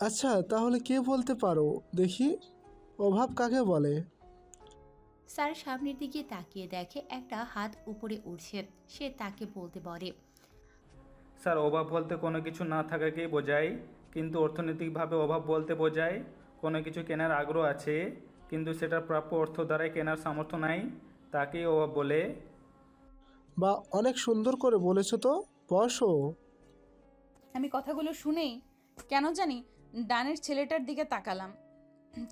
আচ্ছা তাহলে কে বলতে পারো দেখি, অভাব কাকে বলে? স্যার সামনের দিকে তাকিয়ে দেখে একটা হাত উপরে উঠছে। সে তাকে বলতে বলে, স্যার অভাব বলতে কোনো কিছু না থাকাকেই বোঝায়, কিন্তু অর্থনৈতিকভাবে অভাব বলতে বোঝায় কোনো কিছু কেনার আগ্রহ আছে কিন্তু সেটার প্রাপ্য অর্থ দ্বারাই কেনার সামর্থ্য নাই, তাকেই অভাব বলে। বা অনেক সুন্দর করে বলেছো তো, বসো। আমি কথাগুলো শুনেই কেন জানি ডানের ছেলেটার দিকে তাকালাম।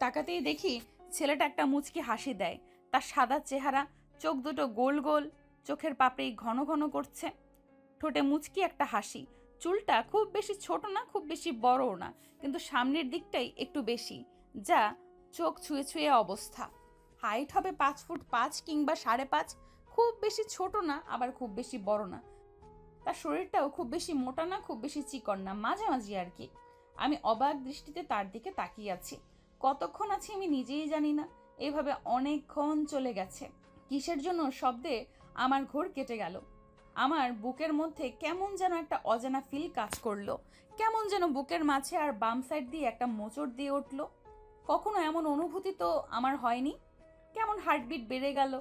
তাকাতেই দেখি ছেলেটা একটা মুচকি হাসি দেয়। তার সাদা চেহারা, চোখ দুটো গোল গোল, চোখের পাপড়ি ঘন ঘন করছে, ঠোঁটে মুচকি একটা হাসি। চুলটা খুব বেশি ছোট না, খুব বেশি বড়ও না, কিন্তু সামনের দিকটাই একটু বেশি, যা চোখ ছুঁয়ে ছুঁয়ে অবস্থা। হাইট হবে 5 ফুট 5 কিংবা 5.5, খুব বেশি ছোট না আবার খুব বেশি বড় না। তার শরীরটাও খুব বেশি মোটা না, খুব বেশি চিকন না, মাঝামাঝি আর কি। আমি অবাক দৃষ্টিতে তার দিকে তাকিয়ে আছি। কতক্ষণ আছি আমি নিজেই জানি না। এভাবে অনেকক্ষণ চলে গেছে। কিসের জন্য শব্দে আমার ঘোর কেটে গেল। আমার বুকের মধ্যে কেমন যেন একটা অজানা ফিল কাজ করলো। কেমন যেন বুকের মাঝে আর বাম সাইড দিয়ে একটা মোচড় দিয়ে উঠলো। কখনো এমন অনুভূতি তো আমার হয়নি। কেমন হার্টবিট বেড়ে গেল।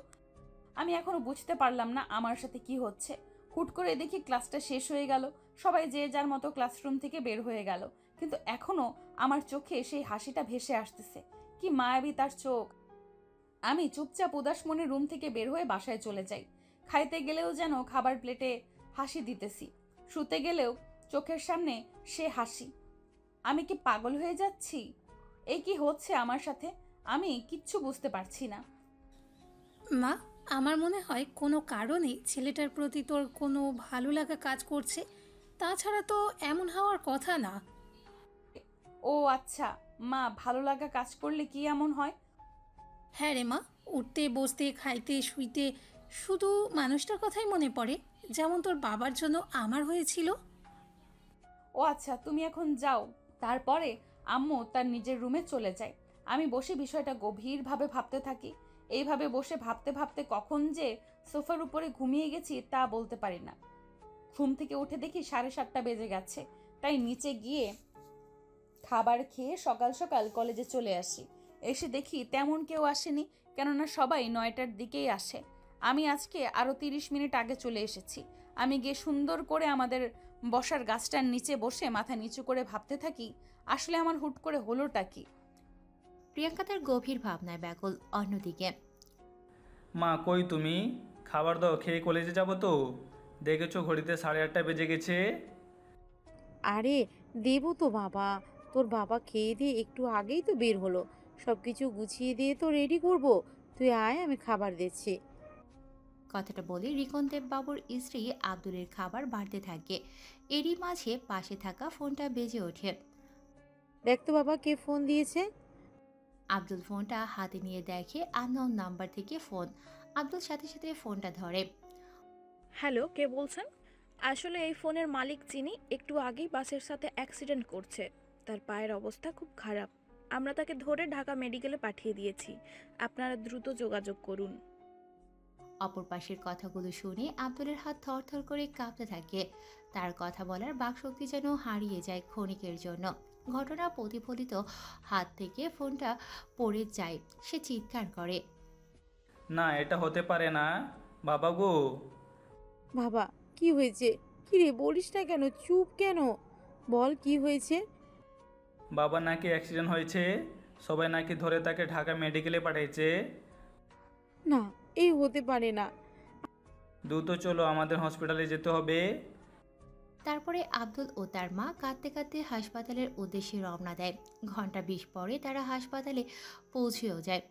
আমি এখনো বুঝতে পারলাম না আমার সাথে কি হচ্ছে। হুট করে দেখি ক্লাসটা শেষ হয়ে গেল, সবাই যে যার মতো ক্লাসরুম থেকে বের হয়ে গেল, কিন্তু এখনো আমার চোখে সেই হাসিটা ভেসে আসতেছে। কি মায়াবী তার চোখ। আমি চুপচাপ উদাস মনে রুম থেকে বের হয়ে বাসায় চলে যাই। খাইতে গেলেও যেন খাবার প্লেটে হাসি দিতেছি, শুতে গেলেও চোখের সামনে সে হাসি। আমি কি পাগল হয়ে যাচ্ছি? এই কি হচ্ছে আমার সাথে? আমি কিচ্ছু বুঝতে পারছি না। মা, আমার মনে হয় কোনো কারণে ছেলেটার প্রতি তোর কোনো ভালো লাগা কাজ করছে, তাছাড়া তো এমন হওয়ার কথা না। ও আচ্ছা, মা ভালো লাগা কাজ করলে কি এমন হয়? হ্যাঁ রে মা, উঠতে বসতে খাইতে শুইতে শুধু মানুষটার কথাই মনে পড়ে, যেমন তোর বাবার জন্য আমার হয়েছিল। ও আচ্ছা, তুমি এখন যাও। তারপরে আম্মু তার নিজের রুমে চলে যায়। আমি বসে বিষয়টা গভীরভাবে ভাবতে থাকি। এইভাবে বসে ভাবতে ভাবতে কখন যে সোফার উপরে ঘুমিয়ে গেছি তা বলতে পারি না। ঘুম থেকে উঠে দেখি 7:30 বেজে গেছে। তাই নিচে গিয়ে খাবার খেয়ে সকাল সকাল কলেজে চলে আসি। এসে দেখি তেমন কেউ আসেনি, কেননা সবাই 9টার দিকেই আসে। আমি আজকে আরও 30 মিনিট আগে চলে এসেছি। আমি গিয়ে সুন্দর করে আমাদের বসার গাছটার নিচে বসে মাথা নিচু করে ভাবতে থাকি, আসলে আমার হুট করে হলোটা কি। প্রিয়াঙ্কা তার গভীর ভাবনায় ব্যাকুল। অন্যদিকে, মা কই তুমি? খাবার দাও, খেয়ে কলেজে যাবো তো। দেখেছো ঘড়িতে 8:30 বেজে গেছে। আরে দেবো তো বাবা, তোর বাবা খেয়ে দিয়ে একটু আগেই তো বের হলো। সব কিছু গুছিয়ে দিয়ে তো রেডি করব। তুই আয়, আমি খাবার দিচ্ছি। কথাটা বলে রিকনদেব বাবুর স্ত্রী আব্দুলের খাবার বাড়তে থাকে। এরই মাঝে পাশে থাকা ফোনটা বেজে ওঠে। দেখ তো বাবা, কে ফোন দিয়েছে? আব্দুল ফোনটা হাতে নিয়ে দেখে আননোন নাম্বার থেকে ফোন। আব্দুল সাথে সাথে ফোনটা ধরে। হ্যালো, কে বলছেন? আসলে এই ফোনের মালিক যিনি একটু আগেই বাসের সাথে অ্যাক্সিডেন্ট করছে। তার পায়ের অবস্থা খুব খারাপ। আমরা তাকে ধরে ঢাকা মেডিকেলে পাঠিয়ে দিয়েছি। আপনারা দ্রুত যোগাযোগ করুন। অপর পাশের কথাগুলো শুনে আব্দুলের হাত থরথর করে কাঁপতে থাকে। তার কথা বলার বাকশক্তি যেন হারিয়ে যায় ক্ষণিকের জন্য। ঘটনা প্রতিফলিত হাত থেকে ফোনটা পড়ে যায়। সে চিৎকার করে, না, এটা হতে পারে না বাবা গো। বাবা, কি হয়েছে? কি রে, বলিস না কেন? চুপ কেন? বল, কি হয়েছে? বাবা নাকি অ্যাক্সিডেন্ট হয়েছে, সবাই নাকি ধরে তাকে ঢাকা মেডিকেলে পাঠিয়েছে। না, এই হতে পারে না। দ্রুত চলো, আমাদের হসপিটালে যেতে হবে। তারপরে আব্দুল ও তার মা কাঁদতে কাঁদতে হাসপাতালের উদ্দেশ্যে রওনা দেয়। ঘন্টা 20 পরে তারা হাসপাতালে পৌঁছেও যায়।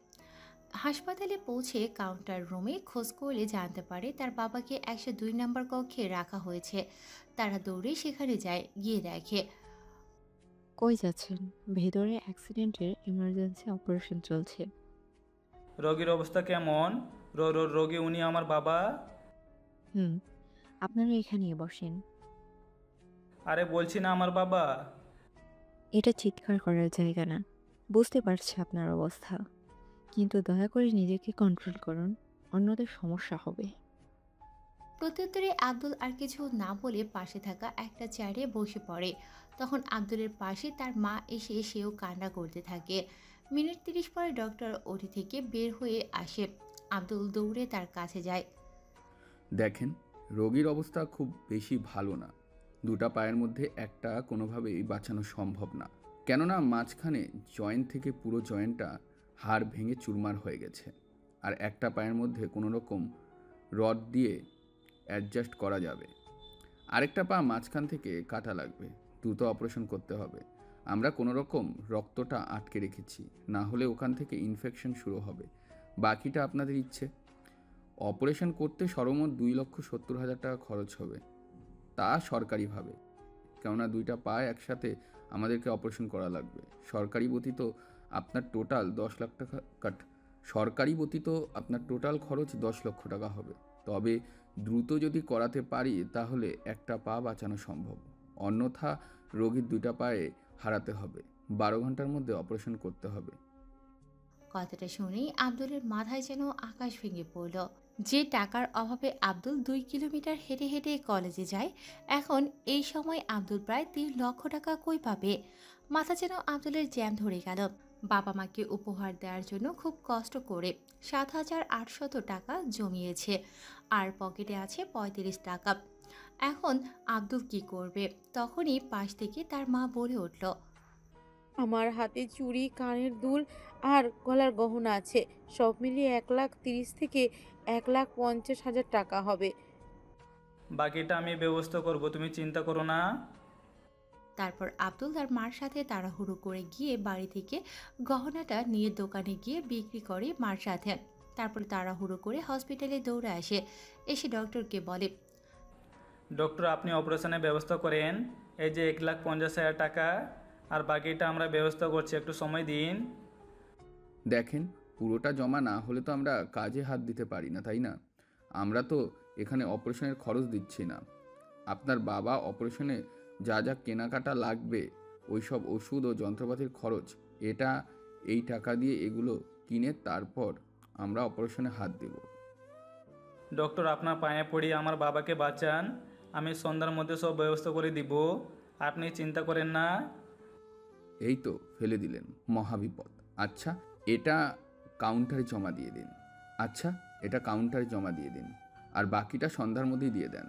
হাসপাতালে পৌঁছে কাউন্টার রুমে খোঁজ করলে জানতে পারে তার বাবাকে 102 নম্বর কক্ষে রাখা হয়েছে। তারা দৌড়ে সেখানে যায়। গিয়ে দেখে, কই যাচ্ছেন? ভেতরে অ্যাক্সিডেন্টের ইমার্জেন্সি অপারেশন চলছে। রোগীর অবস্থা কেমন? রোগী উনি আমার বাবা? আপনারা এখানেই বসেন। আরে বলছি না আমার বাবা। এটা চিৎকার করার জায়গা না। বুঝতে পারছি আপনার অবস্থা, কিন্তু দয়া করে নিজেকে কন্ট্রোল করুন, অন্যদের সমস্যা হবে। প্রত্যুত্তরে আব্দুল আর কিছু না বলে পাশে থাকা একটা চেয়ারে বসে পড়ে। তখন আব্দুলের পাশে তার মা এসে সেও কান্না করতে থাকে। মিনিট 30 পরে ডক্টর ওটি থেকে বের হয়ে আসে। আব্দুল দৌড়ে তার কাছে যায়। দেখেন, রোগীর অবস্থা খুব বেশি ভালো না। দুটা পায়ের মধ্যে একটা কোনোভাবেই বাঁচানো সম্ভব না, কেননা মাঝখানে জয়েন্ট থেকে পুরো জয়েন্টটা হাড় ভেঙে চুরমার হয়ে গেছে। আর একটা পায়ের মধ্যে কোনো রকম রড দিয়ে অ্যাডজাস্ট করা যাবে। আরেকটা পা মাঝখান থেকে কাটা লাগবে, দ্রুত অপারেশন করতে হবে। আমরা কোনো রকম রক্তটা আটকে রেখেছি, না হলে ওখান থেকে ইনফেকশন শুরু হবে। বাকিটা আপনাদের ইচ্ছে। অপারেশন করতে সর্বমোট 2,70,000 টাকা খরচ হবে, তা সরকারিভাবে, কেননা দুইটা পা একসাথে আমাদেরকে অপারেশন করা লাগবে। সরকারি ব্যতীত আপনার টোটাল 10 লাখ টাকা সরকারি ব্যতীত আপনার টোটাল খরচ 10 লক্ষ টাকা হবে। তবে দ্রুত যদি করাতে পারি তাহলে একটা পা বাঁচানো সম্ভব, অন্যথা রোগীর দুইটা পায়ে হারাতে হবে। 12 ঘন্টার মধ্যে অপারেশন করতে হবে। কথাটা শুনেই আব্দুলের মাথায় যেন আকাশ ভেঙে পড়ল। যে টাকার অভাবে আব্দুল 2 কিলোমিটার হেঁটে হেঁটে কলেজে যায়, এখন এই সময় আব্দুল প্রায় 3 লক্ষ টাকা কই পাবে? মাথা যেন আব্দুলের জ্যাম ধরে গেল। বাবা মাকে উপহার দেওয়ার জন্য খুব কষ্ট করে 7,800 টাকা জমিয়েছে, আর পকেটে আছে 35 টাকা। এখন আব্দুল কি করবে? তখনই পাশ থেকে তার মা বলে উঠল, আমার হাতে চুড়ি, কানের দুল আর গলার গহনা আছে। সব মিলিয়ে 1,30,000 থেকে 1,50,000 টাকা হবে। বাকিটা আমি ব্যবস্থা করব, তুমি চিন্তা করো না। তারপর আব্দুল তার মার সাথে তাড়াহুড়ো করে গিয়ে বাড়ি থেকে গহনাটা নিয়ে দোকানে গিয়ে বিক্রি করে মার সাথে। তারপর তাড়াহুড়ো করে হসপিটালে দৌড়ে আসে। এসে ডক্টরকে বলে, ডক্টর, আপনি অপারেশনের ব্যবস্থা করেন। এই যে 1,50,000 টাকা, আর বাকিটা আমরা ব্যবস্থা করছি, একটু সময় দিন। দেখেন, পুরোটা জমা না হলে তো আমরা কাজে হাত দিতে পারি না, তাই না? আমরা তো এখানে অপারেশনের খরচ দিচ্ছি না। আপনার বাবা অপারেশনে যা যা কেনাকাটা লাগবে, ওই সব ওষুধ ও যন্ত্রপাতির খরচ, এটা এই টাকা দিয়ে এগুলো কিনে তারপর আমরা অপারেশনে হাত দেব। ডক্টর, আপনার পায়ে পড়ি, আমার বাবাকে বাঁচান। আমি সন্ধ্যার মধ্যে সব ব্যবস্থা করে দিব, আপনি চিন্তা করেন না। এই তো ফেলে দিলেন মহাবিপদ। আচ্ছা, এটা কাউন্টারে জমা দিয়ে দিন। আর বাকিটা সন্ধ্যার মধ্যেই দিয়ে দেন,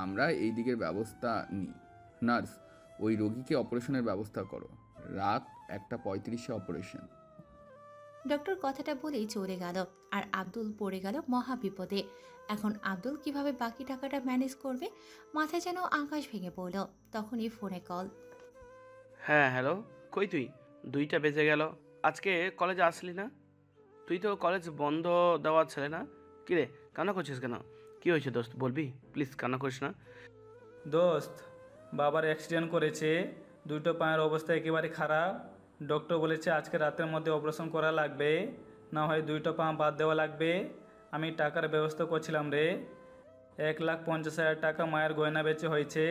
আমরা এই দিকের ব্যবস্থা নিই। নার্স, ওই রোগীকে অপারেশনের ব্যবস্থা করো। রাত 1:35 অপারেশন। ডক্টর কথাটা বলেই চলে গেল, আর আব্দুল পড়ে গেল মহা বিপদে। এখন আব্দুল কিভাবে বাকি টাকাটা ম্যানেজ করবে? মাথায় যেন আকাশ ভেঙে পড়ল। তখনই ফোনে কল। হ্যাঁ, হ্যালো, কই তুই? 2টা বেজে গেল, আজকে কলেজে আসলি না? তুই তো কলেজ বন্ধ দেওয়া ছেলে না, কিরে কান্না করছিস কেন? কি হয়েছে দোস্ত, বলবি প্লিজ, কান্না করিস না। দোস্ত, বাবার অ্যাক্সিডেন্ট করেছে, দুটো পায়ের অবস্থা একেবারে খারাপ। ডক্টর বলেছে আজকে রাতের মধ্যে অপারেশন করা লাগবে, না হয় দুটো পা বাদ দেওয়া লাগবে। আমি টাকার ব্যবস্থা করছিলাম রে। 1,50,000 টাকা মায়ের গয়না বেচে হয়েছে,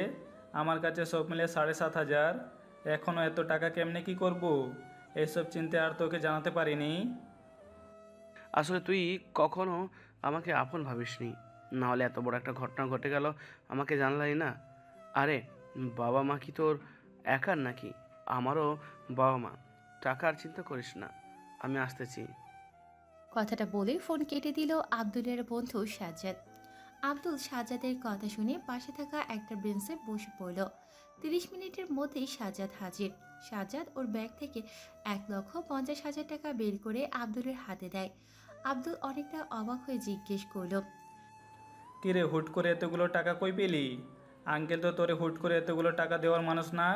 আমার কাছে সব মিলে 7,500। এখনও এত টাকা কেমনে কি করব? এসব চিন্তা আর তোকে জানাতে পারিনি। আসলে তুই কখনো আমাকে আপন ভাবিসনি, না হলে এত বড় একটা ঘটনা ঘটে গেল আমাকে জানলাই না। আরে বাবা মা কি তোর একার নাকি? আমারও বাবা মা। টাকার চিন্তা করিস না, আমি আসতেছি। কথাটা বলে ফোন কেটে দিল আব্দুলের বন্ধু সাজ্জাদ। আব্দুল সাজ্জাদের কথা শুনে পাশে থাকা একটা বেঞ্চে বসে পড়ল। 30 মিনিটের মধ্যেই সাজ্জাদ হাজির। সাজ্জাদ ওর ব্যাগ থেকে 1,50,000 টাকা বের করে আব্দুলের হাতে দেয়। আব্দুল অনেকটা অবাক হয়ে জিজ্ঞেস করল, কিরে, হুট করে এতগুলো টাকা কই পেলি? আঙ্কেল তো তোরে হুট করে এতগুলো টাকা দেওয়ার মানুষ না।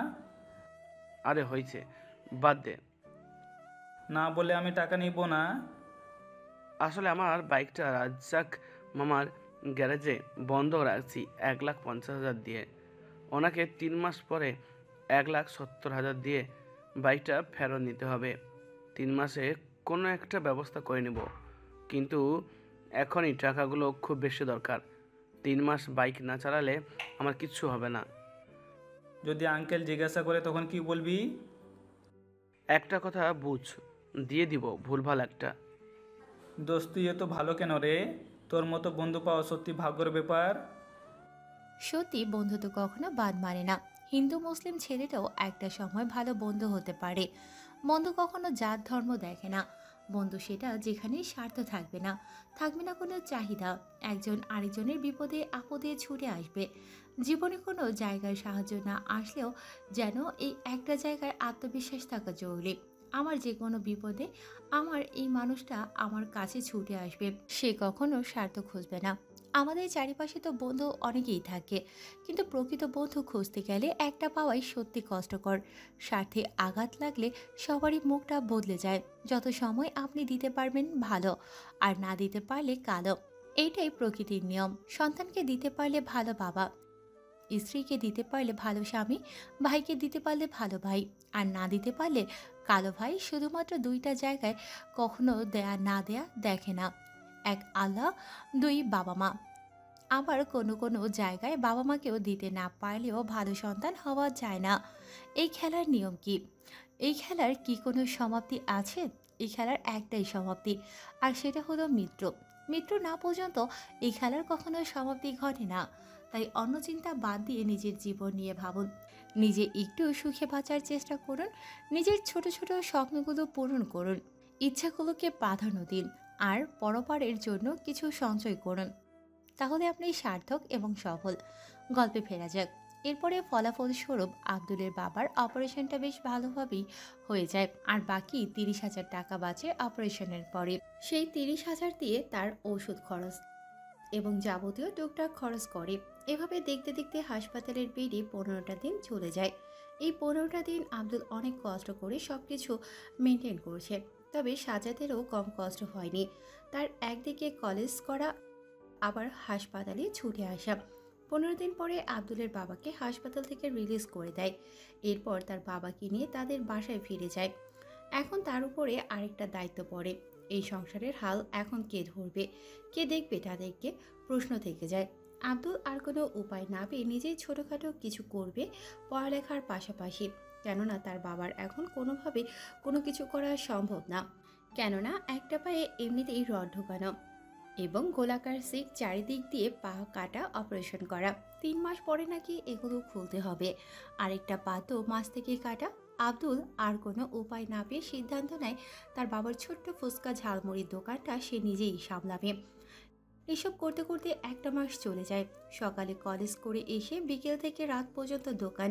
আরে হয়েছে, বাদ দে। না বলে আমি টাকা নিব না। আসলে আমার বাইকটা রাজ্জাক মামার গ্যারেজে বন্ধ রাখছি 1,50,000 দিয়ে। ওনাকে 3 মাস পরে 1,70,000 দিয়ে বাইকটা ফেরত নিতে হবে। 3 মাসে কোনো একটা ব্যবস্থা করে নেব, কিন্তু এখনই টাকাগুলো খুব বেশি দরকার। 3 মাস বাইক না চালালে আমার কিচ্ছু হবে না। যদি আঙ্কেল জিজ্ঞাসা করে তখন কি বলবি? একটা কথা বুঝ, দিয়ে দিব ভুলভাল একটা। দোস্ত, তুই এত ভালো কেন রে? তোর মতো বন্ধু পাওয়া সত্যি ভাগ্যের ব্যাপার। সত্যি বন্ধু তো কখনো বাদ মানে না। হিন্দু মুসলিম ছেলেটাও একটা সময় ভালো বন্ধু হতে পারে। বন্ধু কখনো জাত ধর্ম দেখে না। বন্ধু সেটা যেখানে স্বার্থ থাকবে না, থাকবে না কোনো চাহিদা। একজন আরেকজনের বিপদে আপদে ছুটে আসবে। জীবনে কোনো জায়গায় সাহায্য না আসলেও যেন এই একটা জায়গায় আত্মবিশ্বাস থাকা জরুরি। আমার যে কোনো বিপদে আমার এই মানুষটা আমার কাছে ছুটে আসবে, সে কখনো স্বার্থ খুঁজবে না। আমাদের চারিপাশে তো বন্ধু অনেকেই থাকে, কিন্তু প্রকৃত বন্ধু খুঁজতে গেলে একটা পাওয়াই সত্যি কষ্টকর। স্বার্থে আঘাত লাগলে সবারই মুখটা বদলে যায়। যত সময় আপনি দিতে পারবেন ভালো, আর না দিতে পারলে কালো। এইটাই প্রকৃতির নিয়ম। সন্তানকে দিতে পারলে ভালো বাবা, স্ত্রীকে দিতে পারলে ভালো স্বামী, ভাইকে দিতে পারলে ভালো ভাই, আর না দিতে পারলে কালো ভাই। শুধুমাত্র দুইটা জায়গায় কখনো দেয়া না দেয়া দেখে না, এক আল্লাহ, দুই বাবা মা। আবার কোনো কোনো জায়গায় বাবা মাকেও দিতে না পারলেও ভালো সন্তান হওয়া যায় না। এই খেলার নিয়ম কি? এই খেলার কি কোনো সমাপ্তি আছে? এই খেলার একটাই সমাপ্তি, আর সেটা হলো মৃত্যু। মৃত্যু না পর্যন্ত এই খেলার কখনো সমাপ্তি ঘটে না। তাই অন্য চিন্তা বাদ দিয়ে নিজের জীবন নিয়ে ভাবুন। নিজে একটু সুখে বাঁচার চেষ্টা করুন। নিজের ছোট ছোট স্বপ্নগুলো পূরণ করুন। ইচ্ছাগুলোকে প্রাধান্য দিন, আর পরপারের জন্য কিছু সঞ্চয় করুন। তাহলে আপনি সার্থক এবং সফল। গল্পে ফেরা যাক। এরপরে ফলাফল স্বরূপ আব্দুলের বাবার অপারেশনটা বেশ ভালোভাবেই হয়ে যায়, আর বাকি 30,000 টাকা বাঁচে অপারেশনের পরে। সেই 30,000 দিয়ে তার ওষুধ খরচ এবং যাবতীয় টুকটাক খরচ করে। এভাবে দেখতে দেখতে হাসপাতালের বেডে 15টা দিন চলে যায়। এই 15টা দিন আব্দুল অনেক কষ্ট করে সব কিছু মেনটেন করছে। তবে সাজ্জাদেরও কম কষ্ট হয়নি। তার একদিকে কলেজ করা, আবার হাসপাতালে ছুটে আসা। 15 দিন পরে আব্দুলের বাবাকে হাসপাতাল থেকে রিলিজ করে দেয়। এরপর তার বাবাকে নিয়ে তাদের বাসায় ফিরে যায়। এখন তার উপরে আরেকটা দায়িত্ব পড়ে। এই সংসারের হাল এখন কে ধরবে, কে দেখবে তাদেরকে? প্রশ্ন থেকে যায়। আব্দুল আর কোনো উপায় না পেয়ে নিজেই ছোটোখাটো কিছু করবে পড়ালেখার পাশাপাশি। কেননা তার বাবার এখন কোনোভাবে কোনো কিছু করা সম্ভব না। কেননা একটা পায়ে এমনিতেই রড ঢোকানো এবং গোলাকার সিট চারিদিক দিয়ে পা কাটা অপারেশন করা। 3 মাস পরে নাকি এগুলো খুলতে হবে। আরেকটা পা তো মাস থেকে কাটা। আব্দুল আর কোনো উপায় না পেয়ে সিদ্ধান্ত নেয় তার বাবার ছোট্ট ফুচকা ঝালমুড়ির দোকানটা সে নিজেই সামলাবে। এসব করতে করতে একটা মাস চলে যায়। সকালে কলেজ করে এসে বিকেল থেকে রাত পর্যন্ত দোকান।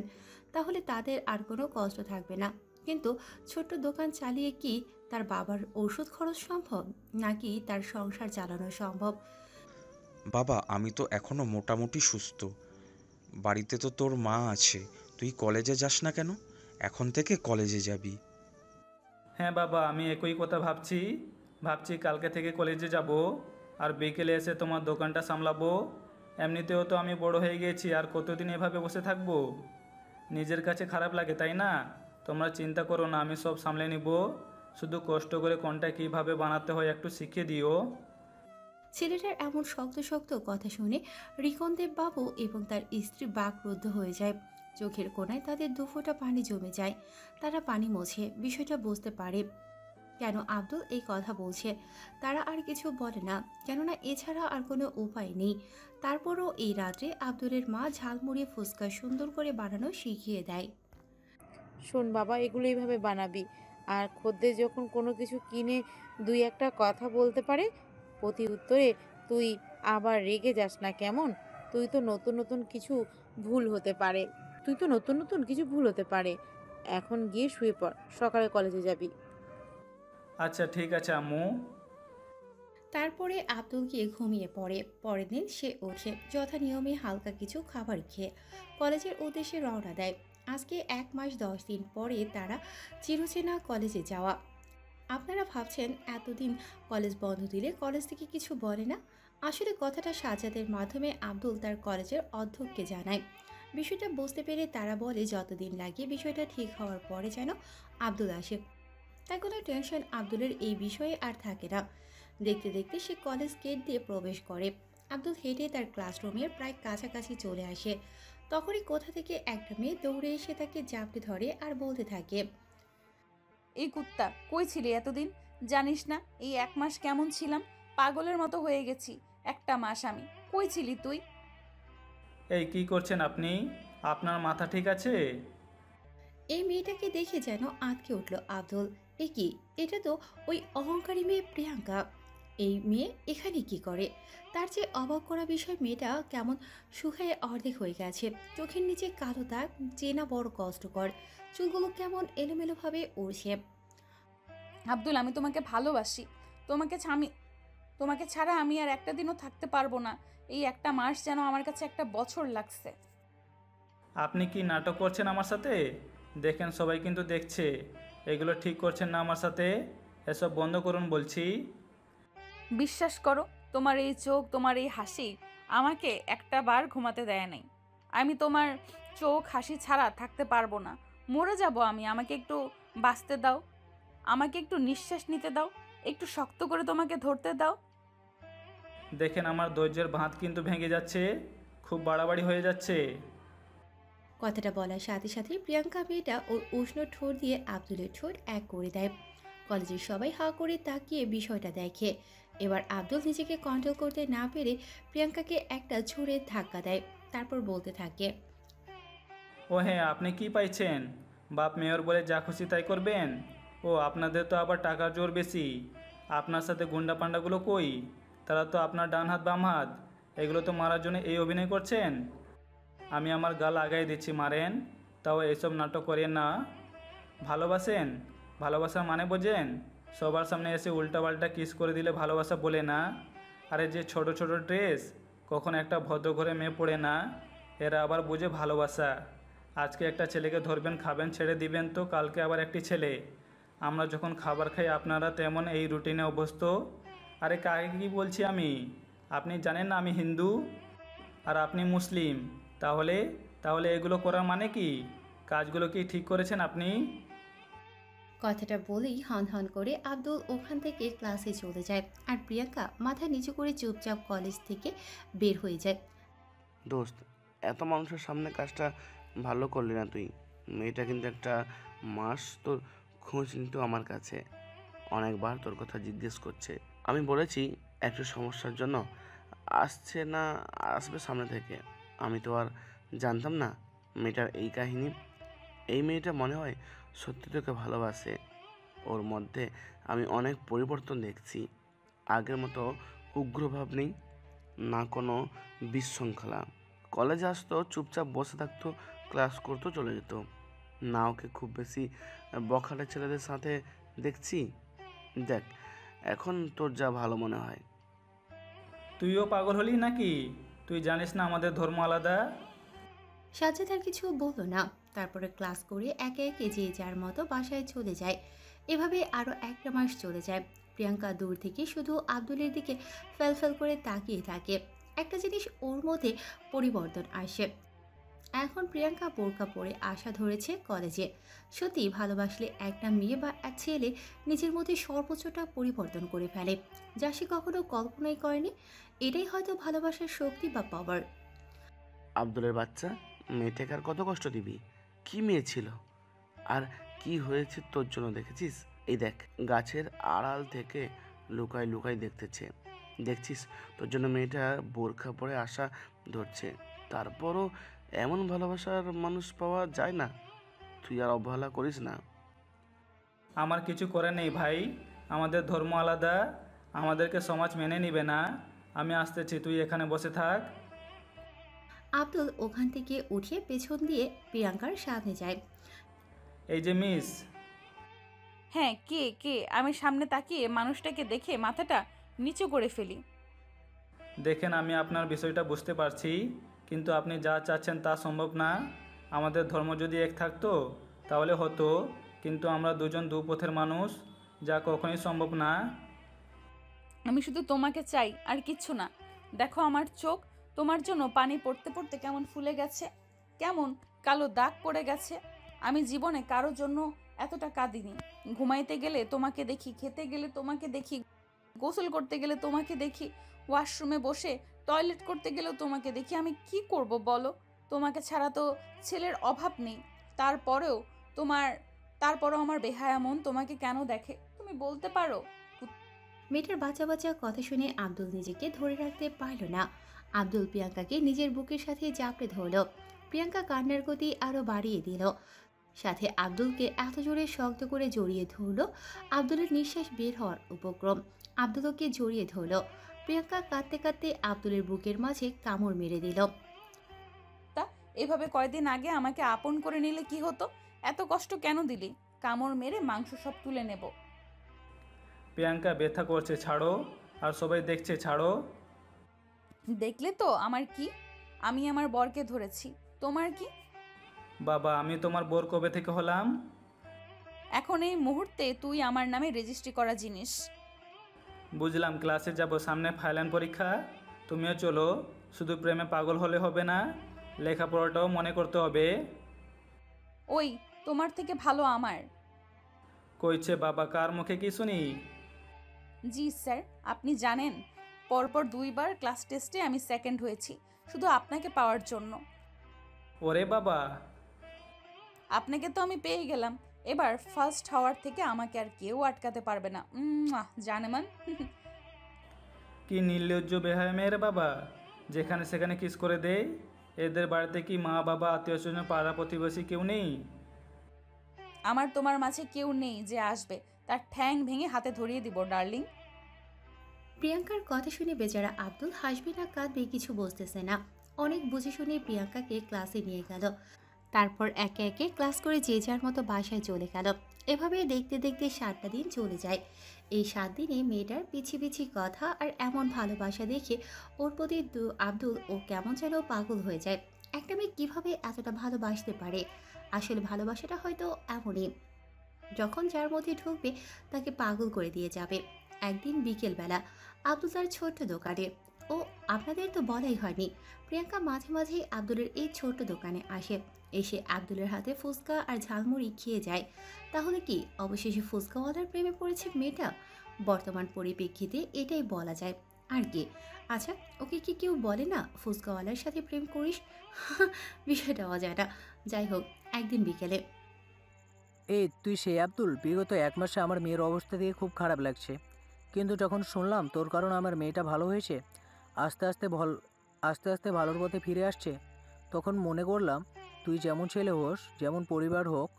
তাহলে তাদের আর কোনো কষ্ট থাকবে না। কিন্তু ছোট্ট দোকান চালিয়ে কি তার বাবার ওষুধ খরচ সম্ভব, নাকি তার সংসার চালানো সম্ভব? বাবা, আমি তো এখনো মোটামুটি সুস্থ। বাড়িতে তো তোর মা আছে। তুই কলেজে যাস না কেন? এখন থেকে কলেজে যাবি। হ্যাঁ বাবা, আমি একই কথা ভাবছি কালকে থেকে কলেজে যাব। আর বিকেলে এসে তোমার দোকানটা সামলাবো। এমনিতেও তো আমি বড় হয়ে গেছি, আর কতদিন এভাবে বসে থাকবো? নিজের কাছে খারাপ লাগে তাই না? তোমরা চিন্তা করো না, আমি সব সামলে নিব। শুধু কষ্ট করে কোনটা কীভাবে বানাতে হয় একটু শিখিয়ে দিও। ছেলেটার এমন শক্ত শক্ত কথা শুনে রিকনদেব বাবু এবং তার স্ত্রী বাকরুদ্ধ হয়ে যায়। চোখের কোণায় তাদের দুফোঁটা পানি জমে যায়। তারা পানি মোছে, বিষয়টা বুঝতে পারে কেন আব্দুল এই কথা বলছে। তারা আর কিছু বলে না, কেননা এছাড়া আর কোনো উপায় নেই। তারপরও এই রাত্রে আব্দুলের মা ঝালমুড়ি ফুচকা সুন্দর করে বানানো শিখিয়ে দেয়। শোন বাবা, এগুলো এইভাবে বানাবি। আর খদ্দের যখন কোনো কিছু কিনে দুই একটা কথা বলতে পারে, প্রতি উত্তরে তুই আবার রেগে যাস না, কেমন? নতুন নতুন কিছু ভুল হতে পারে। এখন গিয়ে শুয়ে পড়, সকালে কলেজে যাবি। আচ্ছা ঠিক আছে আম্মু। তারপরে আব্দুল গিয়ে ঘুমিয়ে পড়ে। পরের দিন সে ওঠে, যথা নিয়মে হালকা কিছু খাবার খেয়ে কলেজের উদ্দেশ্যে রওনা দেয়। আজকে 1 মাস 10 দিন পরে তারা চিরচেনা কলেজে যাওয়া। আপনারা ভাবছেন এতদিন কলেজ বন্ধ দিলে কলেজ থেকে কিছু বলে না। আসলে কথাটা সাজ্জাদের মাধ্যমে আব্দুল তার কলেজের অধ্যক্ষকে জানায়। বিষয়টা বুঝতে পেরে তারা বলে যতদিন লাগে বিষয়টা ঠিক হওয়ার পরে যেন আব্দুল আসে। তাই কোনো টেনশন আব্দুলের এই বিষয়ে আর থাকে না। দেখতে দেখতে সে কলেজ গেট দিয়ে প্রবেশ করে। আব্দুল হেঁটে তার ক্লাসরুমের প্রায় কাছাকাছি চলে আসে। তখনই কোথা থেকে একটা মেয়ে দৌড়ে এসে তাকে জাপটে ধরে আর বলতে থাকে, এই কুত্তা, কই ছিলি এতদিন? জানিস না এই 1 মাস কেমন ছিলাম? পাগলের মতো হয়ে গেছি। 1টা মাস আমি, কই ছিলি তুই? এই কি করছেন আপনি? আপনার মাথা ঠিক আছে? এই মেয়েটাকে দেখে যেন আঁতকে উঠল আব্দুল। এ কি, এটা তো ওই অহংকারী মেয়ে প্রিয়াঙ্কা। এই মেয়ে এখানে কি করে? তার যে অবাক করা বিষয়, মেয়েটা কেমন শুকায়ে অর্ধেক হয়ে গেছে। চোখের নিচে কালো দাগ, চেনা বড় কষ্টকর। চুলগুলো কেমন এলোমেলোভাবে উড়ছে। আব্দুল, আমি তোমাকে ভালোবাসি। তোমাকে ছাড়া আমি আর একটা দিনও থাকতে পারবো না। এই 1টা মাস যেন আমার কাছে 1টা বছর লাগছে। আপনি কি নাটক করছেন আমার সাথে? দেখেন সবাই কিন্তু দেখছে। এগুলো ঠিক করছেন না আমার সাথে। এসব বন্ধ করুন বলছি। বিশ্বাস করো, তোমার এই চোখ, তোমার এই হাসি আমাকে একটা বার ঘুমাতে দেয় নাই। আমি তোমার চোখ হাসি ছাড়া থাকতে পারবো না। মরে যাব আমি। আমাকে একটু বাঁচতে দাও, আমাকে একটু নিঃশ্বাস নিতে দাও, একটু শক্ত করে তোমাকে ধরতে দাও। দেখেন আমার ধৈর্যের বাঁধ কিন্তু ভেঙে যাচ্ছে, খুব বাড়াবাড়ি হয়ে যাচ্ছে। কথাটা বলার সাথে সাথে প্রিয়াঙ্কা মেয়েটা ওর উষ্ণ ঠোঁট দিয়ে আব্দুলের ঠোঁট এক করে দেয়। কলেজের সবাই হা করে তাকিয়ে বিষয়টা দেখে। এবার আব্দুল নিজেকে কন্ট্রোল করতে না পেরে প্রিয়াঙ্কাকে একটা ছুঁড়ে ধাক্কা দেয়। তারপর বলতে থাকে, ও হ্যাঁ, আপনি কি পাইছেন? বাপ মেয়র বলে যা খুশি তাই করবেন? ও আপনাদের তো আবার টাকার জোর বেশি। আপনার সাথে গুন্ডা পান্ডাগুলো কই? তারা তো আপনার ডান হাত বাম হাত। এগুলো তো মারার জন্য এই অভিনয় করছেন। আমি আমার গাল আগাই দিচ্ছি, মারেন। তাও এইসব নাটক করেন না। ভালোবাসেন? ভালোবাসার মানে বোঝেন? সবার সামনে এসে উল্টাপাল্টা কিস করে দিলে ভালোবাসা বলে না। আরে যে ছোট ছোট ড্রেস, কখন একটা ভদ্র ঘরে মেয়ে পড়ে না, এরা আবার বোঝে ভালোবাসা। আজকে একটা ছেলেকে ধরবেন, খাবেন, ছেড়ে দিবেন, তো কালকে আবার একটি ছেলে। আমরা যখন খাবার খাই আপনারা তেমন এই রুটিনে অভ্যস্ত। আরে কাকে কি বলছি আমি? আপনি জানেন না আমি হিন্দু আর আপনি মুসলিম। তাহলে তাহলে এগুলো করার মানে কি? কাজগুলো কি ঠিক করেছেন আপনি? কথাটা বলেই হন হন করে আব্দুল ওখান থেকে ক্লাসে চলে যায়। আর প্রিয়াঙ্কা মাথা নিচু করে চুপচাপ কলেজ থেকে বের হয়ে যায়। দোস্ত, এত মানুষের সামনে কাজটা ভালো করলি না তুই। মেয়েটা কিন্তু একটা মাস তোর খোঁজ নিত আমার কাছে, অনেকবার তোর কথা জিজ্ঞেস করছে। আমি বলেছি একটু সমস্যার জন্য আসবে সামনে থেকে। আমি তো আর জানতাম না মেয়েটার এই কাহিনী। এই মেয়েটা মনে হয় সত্যি তোকে ভালোবাসে। ওর মধ্যে আমি অনেক পরিবর্তন দেখছি। আগের মতো উগ্রভাব নেই, না কোনো বিশৃঙ্খলা। কলেজে আসতো, চুপচাপ বসে থাকতো, ক্লাস করতো, চলে যেত। না ওকে খুব বেশি বখাটে ছেলেদের সাথে দেখছি। দেখ এখন তোর যা ভালো মনে হয়। তুইও পাগল হলি নাকি? তুই জানিস না আমাদের ধর্ম আলাদা। সাজ্জাদ আর কিছু বলল না। তারপরে ক্লাস করে একে একে যে যার মতো বাসায় চলে যায়। এভাবে আরও 1টা মাস চলে যায়। প্রিয়াঙ্কা দূর থেকে শুধু আব্দুলের দিকে ফেল করে তাকিয়ে থাকে। একটা জিনিস ওর মধ্যে পরিবর্তন আসে। এখন প্রিয়াঙ্কা বোরকা পরে আশা ধরেছে কলেজে। সত্যি ভালোবাসলে একটা মেয়ে বা এক ছেলে নিজের মধ্যে সর্বোচ্চটা পরিবর্তন করে ফেলে, যা সে কখনো কল্পনাই করেনি। এটাই হয়তো ভালোবাসার শক্তি বা পাওয়ার। আব্দুলের বাচ্চা, মেয়েটাকে আর কত কষ্ট দিবি? কি মেয়ে ছিল, আর কি হয়েছে তোর জন্য দেখেছিস? এই দেখ, গাছের আড়াল থেকে লুকাই লুকাই দেখতেছে। দেখছিস তোর জন্য মেয়েটা বোরখা পরে আশা ধরছে। তারপরও এমন ভালোবাসার মানুষ পাওয়া যায় না। তুই আর অবহেলা করিস না। আমার কিছু করে নেই ভাই, আমাদের ধর্ম আলাদা, আমাদেরকে সমাজ মেনে নিবে না। আমি আসতেছি, তুই এখানে বসে থাক। আব্দুল ওখান থেকে উঠে পেছন দিয়ে প্রিয়াঙ্কার সামনে যায়। এই যে মিস। হ্যাঁ, কে কে? আমি সামনে তাকিয়ে মানুষটাকে দেখে মাথাটা নিচু করে ফেলি। দেখেন, আমি আপনার বিষয়টা বুঝতে পারছি, কিন্তু আপনি যা চাচ্ছেন তা সম্ভব না। আমাদের ধর্ম যদি এক থাকতো তাহলে হতো, কিন্তু আমরা দুজন দুপথের মানুষ, যা কখনোই সম্ভব না। আমি শুধু তোমাকে চাই, আর কিচ্ছু না। দেখো আমার চোখ তোমার জন্য পানি পড়তে পড়তে কেমন ফুলে গেছে, কেমন কালো দাগ পড়ে গেছে। আমি জীবনে কারোর জন্য এতটা কাঁদিনি। ঘুমাইতে গেলে তোমাকে দেখি, খেতে গেলে তোমাকে দেখি, গোসল করতে গেলে তোমাকে দেখি, ওয়াশরুমে বসে টয়লেট করতে গেলেও তোমাকে দেখি। আমি কি করব বলো? তোমাকে ছাড়া তো ছেলের অভাব নেই। তারপরও আমার বেহায়া মন তোমাকে কেন দেখে, তুমি বলতে পারো? মেয়েটার বাচ্চা বাচ্চা কথা শুনে আব্দুল নিজেকে ধরে রাখতে পারল না। আব্দুল প্রিয়াঙ্কাকে নিজের বুকের সাথে জাপড়ে ধরল। প্রিয়াঙ্কা কান্নার গতি আরো বাড়িয়ে দিল, সাথে আব্দুলকে এত জোরে শক্ত করে জড়িয়ে ধরল, আব্দুলের নিঃশ্বাস বের হওয়ার উপক্রম। আব্দুলকে জড়িয়ে ধরল। প্রিয়াঙ্কা কাঁদতে কাঁদতে আব্দুলের বুকের মাঝে কামড় মেরে দিল। তা এভাবে কয়দিন আগে আমাকে আপন করে নিলে কি হতো? এত কষ্ট কেন দিলি? কামড় মেরে মাংস সব তুলে নেব। প্রিয়াঙ্কা ব্যথা করছে, ছাড়ো। আর সবাই দেখছে, ছাড়ো। দেখলে তো আমার কি? আমি আমার বরকে ধরেছি, তোমার কি? বাবা, আমি তোমার বোর কবে থেকে হলাম? এখন এই মুহূর্তে তুই আমার নামে রেজিস্ট্রি করা জিনিস। বুঝলাম, ক্লাসে যাব, সামনে ফাইনাল পরীক্ষা। তুমিও চলো। শুধু প্রেমে পাগল হলে হবে না, লেখাপড়াটাও মনে করতে হবে। ওই, তোমার থেকে ভালো আমার। কইছে বাবা, কার মুখে কি শুনি? জি স্যার, আপনি জানেন পরপর 2 বার ক্লাস টেস্টে আমি সেকেন্ড হয়েছি, শুধু আপনাকে পাওয়ার জন্য। ওরে বাবা, আপনাকে তো আমি পেয়ে গেলাম, এবার ফার্স্ট হওয়ার থেকে আমাকে আর কেউ আটকাতে পারবে না। জানেমান। কি নির্লজ্জ বেহায়া মেয়ের বাবা, যেখানে সেখানে কিস করে দেয়। এদের বাড়িতে কি মা বাবা আত্মীয় স্বজন পাড়া প্রতিবেশী কেউ নেই? আমার তোমার মাঝে কেউ নেই যে আসবে তার ঠ্যাং ভেঙে হাতে ধরিয়ে দিব ডার্লিং। প্রিয়াঙ্কার কথা শুনে বেচারা আব্দুল হাসবে না কাঁদবে কিছু বুঝতেছে না। অনেক বুঝে শুনে প্রিয়াঙ্কাকে ক্লাসে নিয়ে গেল। তারপর একে একে ক্লাস করে যে যার মতো বাসায় চলে গেল। এভাবে দেখতে দেখতে 7টা দিন চলে যায়। এই 7 দিনে মেয়েটার পিছি পিছি কথা আর এমন ভালোবাসা দেখে ওর প্রতি আব্দুল ও কেমন যেন পাগল হয়ে যায়। একটা মেয়ে কীভাবে এতটা ভালোবাসতে পারে? আসলে ভালোবাসাটা হয়তো এমনই, যখন যার মধ্যে ঢুকবে তাকে পাগল করে দিয়ে যাবে। একদিন বিকেলবেলা আব্দুল তার ছোট্ট দোকানে, ও আপনাদের তো বলাই হয়নি, প্রিয়াঙ্কা মাঝে মাঝেই আব্দুলের এই ছোট্ট দোকানে আসে। এসে আব্দুলের হাতে ফুচকা আর ঝালমুড়ি খেয়ে যায়। তাহলে কি অবশেষে ফুচকাওয়ালার প্রেমে পড়েছে মেয়েটা? বর্তমান পরিপ্রেক্ষিতে এটাই বলা যায়। আর কি? আচ্ছা, ওকে কি কেউ বলে না ফুচকাওয়ালার সাথে প্রেম করিস? বিষয়টা অজানা। যাই হোক, একদিন বিকেলে, এই তুই সেই আব্দুল? বিগত 1 মাসে আমার মেয়ের অবস্থা দিয়ে খুব খারাপ লাগছে, কিন্তু যখন শুনলাম তোর কারণে আমার মেয়েটা ভালো হয়েছে, আস্তে আস্তে ভালোর পথে ফিরে আসছে, তখন মনে করলাম তুই যেমন ছেলে হোস, যেমন পরিবার হোক,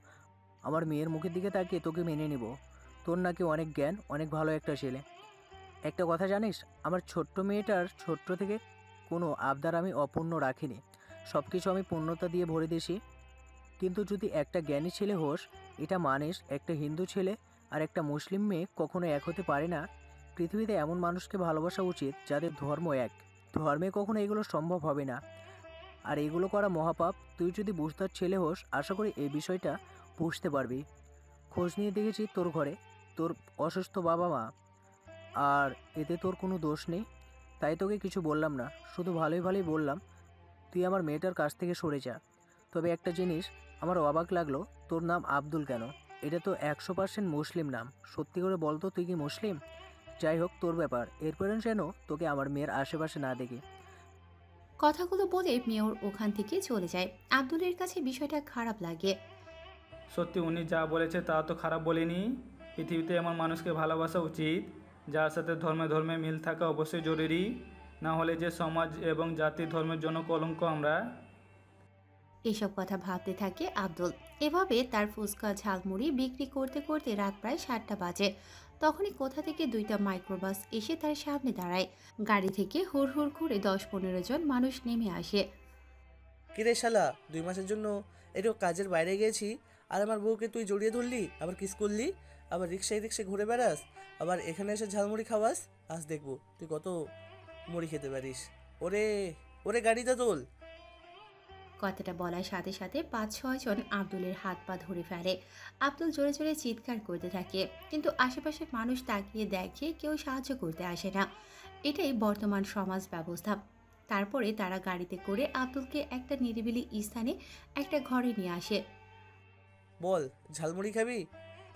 আমার মেয়ের মুখের দিকে তাকিয়ে তোকে মেনে নিব। তোর নাকি অনেক জ্ঞান, অনেক ভালো একটা ছেলে। একটা কথা জানিস, আমার ছোট্ট মেয়েটার ছোট্ট থেকে কোনো আবদার আমি অপূর্ণ রাখিনি, সব কিছু আমি পূর্ণতা দিয়ে ভরে দিয়েছি। কিন্তু যদি একটা জ্ঞানী ছেলে হোস, এটা মানিস একটা হিন্দু ছেলে আর একটা মুসলিম মেয়ে কখনো এক হতে পারে না। পৃথিবীতে এমন মানুষকে ভালোবাসা উচিত যাদের ধর্ম এক। ধর্মে কখনো এগুলো সম্ভব হবে না, আর এগুলো করা মহাপাপ। তুই যদি বুঝতার ছেলে হোস, আশা করি এই বিষয়টা বুঝতে পারবি। খোঁজ নিয়ে দেখেছি তোর ঘরে তোর অসুস্থ বাবা মা, আর এতে তোর কোনো দোষ নেই, তাই তোকে কিছু বললাম না, শুধু ভালোই ভালোই বললাম তুই আমার মেয়েটার কাছ থেকে সরে যা। তবে একটা জিনিস আমার অবাক লাগলো, তোর নাম আব্দুল কেন? এটা তো 100% মুসলিম নাম, সত্যি করে বল তো তুই কি মুসলিম? যাই হোক তোর ব্যাপার, এরপরে যেন তোকে আমার মেয়ের আশেপাশে না দেখি। কথাগুলো বলে মেয়র ওখান থেকে চলে যায়। আব্দুলের কাছে বিষয়টা খারাপ লাগে। সত্যি উনি যা বলেছে তা তো খারাপ বলেনি। পৃথিবীতে এমন মানুষকে ভালোবাসা উচিত যার সাথে ধর্মে ধর্মে মিল থাকা অবশ্যই জরুরি, না হলে যে সমাজ এবং জাতি ধর্মের জন্য কলঙ্ক আমরা। এসব কথা ভাবতে থাকে আব্দুল। এভাবে তার ফুচকা ঝালমুড়ি বিক্রি করতে করতে রাত প্রায় 7টা বাজে। তখনই কোথা থেকে 2টা মাইক্রোবাস এসে তার সামনে দাঁড়ায়। গাড়ি থেকে হুড় হুড় করে 10-15 জন মানুষ নেমে আসে। কিরে শালা, 2 মাসের জন্য একটু কাজের বাইরে গেছি, আর আমার বউকে তুই জড়িয়ে ধরলি, আবার কিস করলি, আবার রিক্সায় রিক্সায় ঘুরে বেড়াস, আবার এখানে এসে ঝালমুড়ি খাওয়াস। আজ দেখবো তুই কত মুড়ি খেতে পারিস। ওরে ওরে, গাড়িটা তোল। কথাটা বলার সাথে সাথে 5-6 জন আব্দুলের হাত পা ধরে ফেলে। আব্দুল জোরে জোরে চিৎকার করতে থাকে, কিন্তু আশেপাশের মানুষ তাকিয়ে দেখে কেউ সাহায্য করতে আসে না। এটাই বর্তমান সমাজ ব্যবস্থা। তারপরে তারা গাড়িতে করে আব্দুলকে একটা নিরিবিলি স্থানে একটা ঘরে নিয়ে আসে। বল, ঝালমুড়ি খাবি?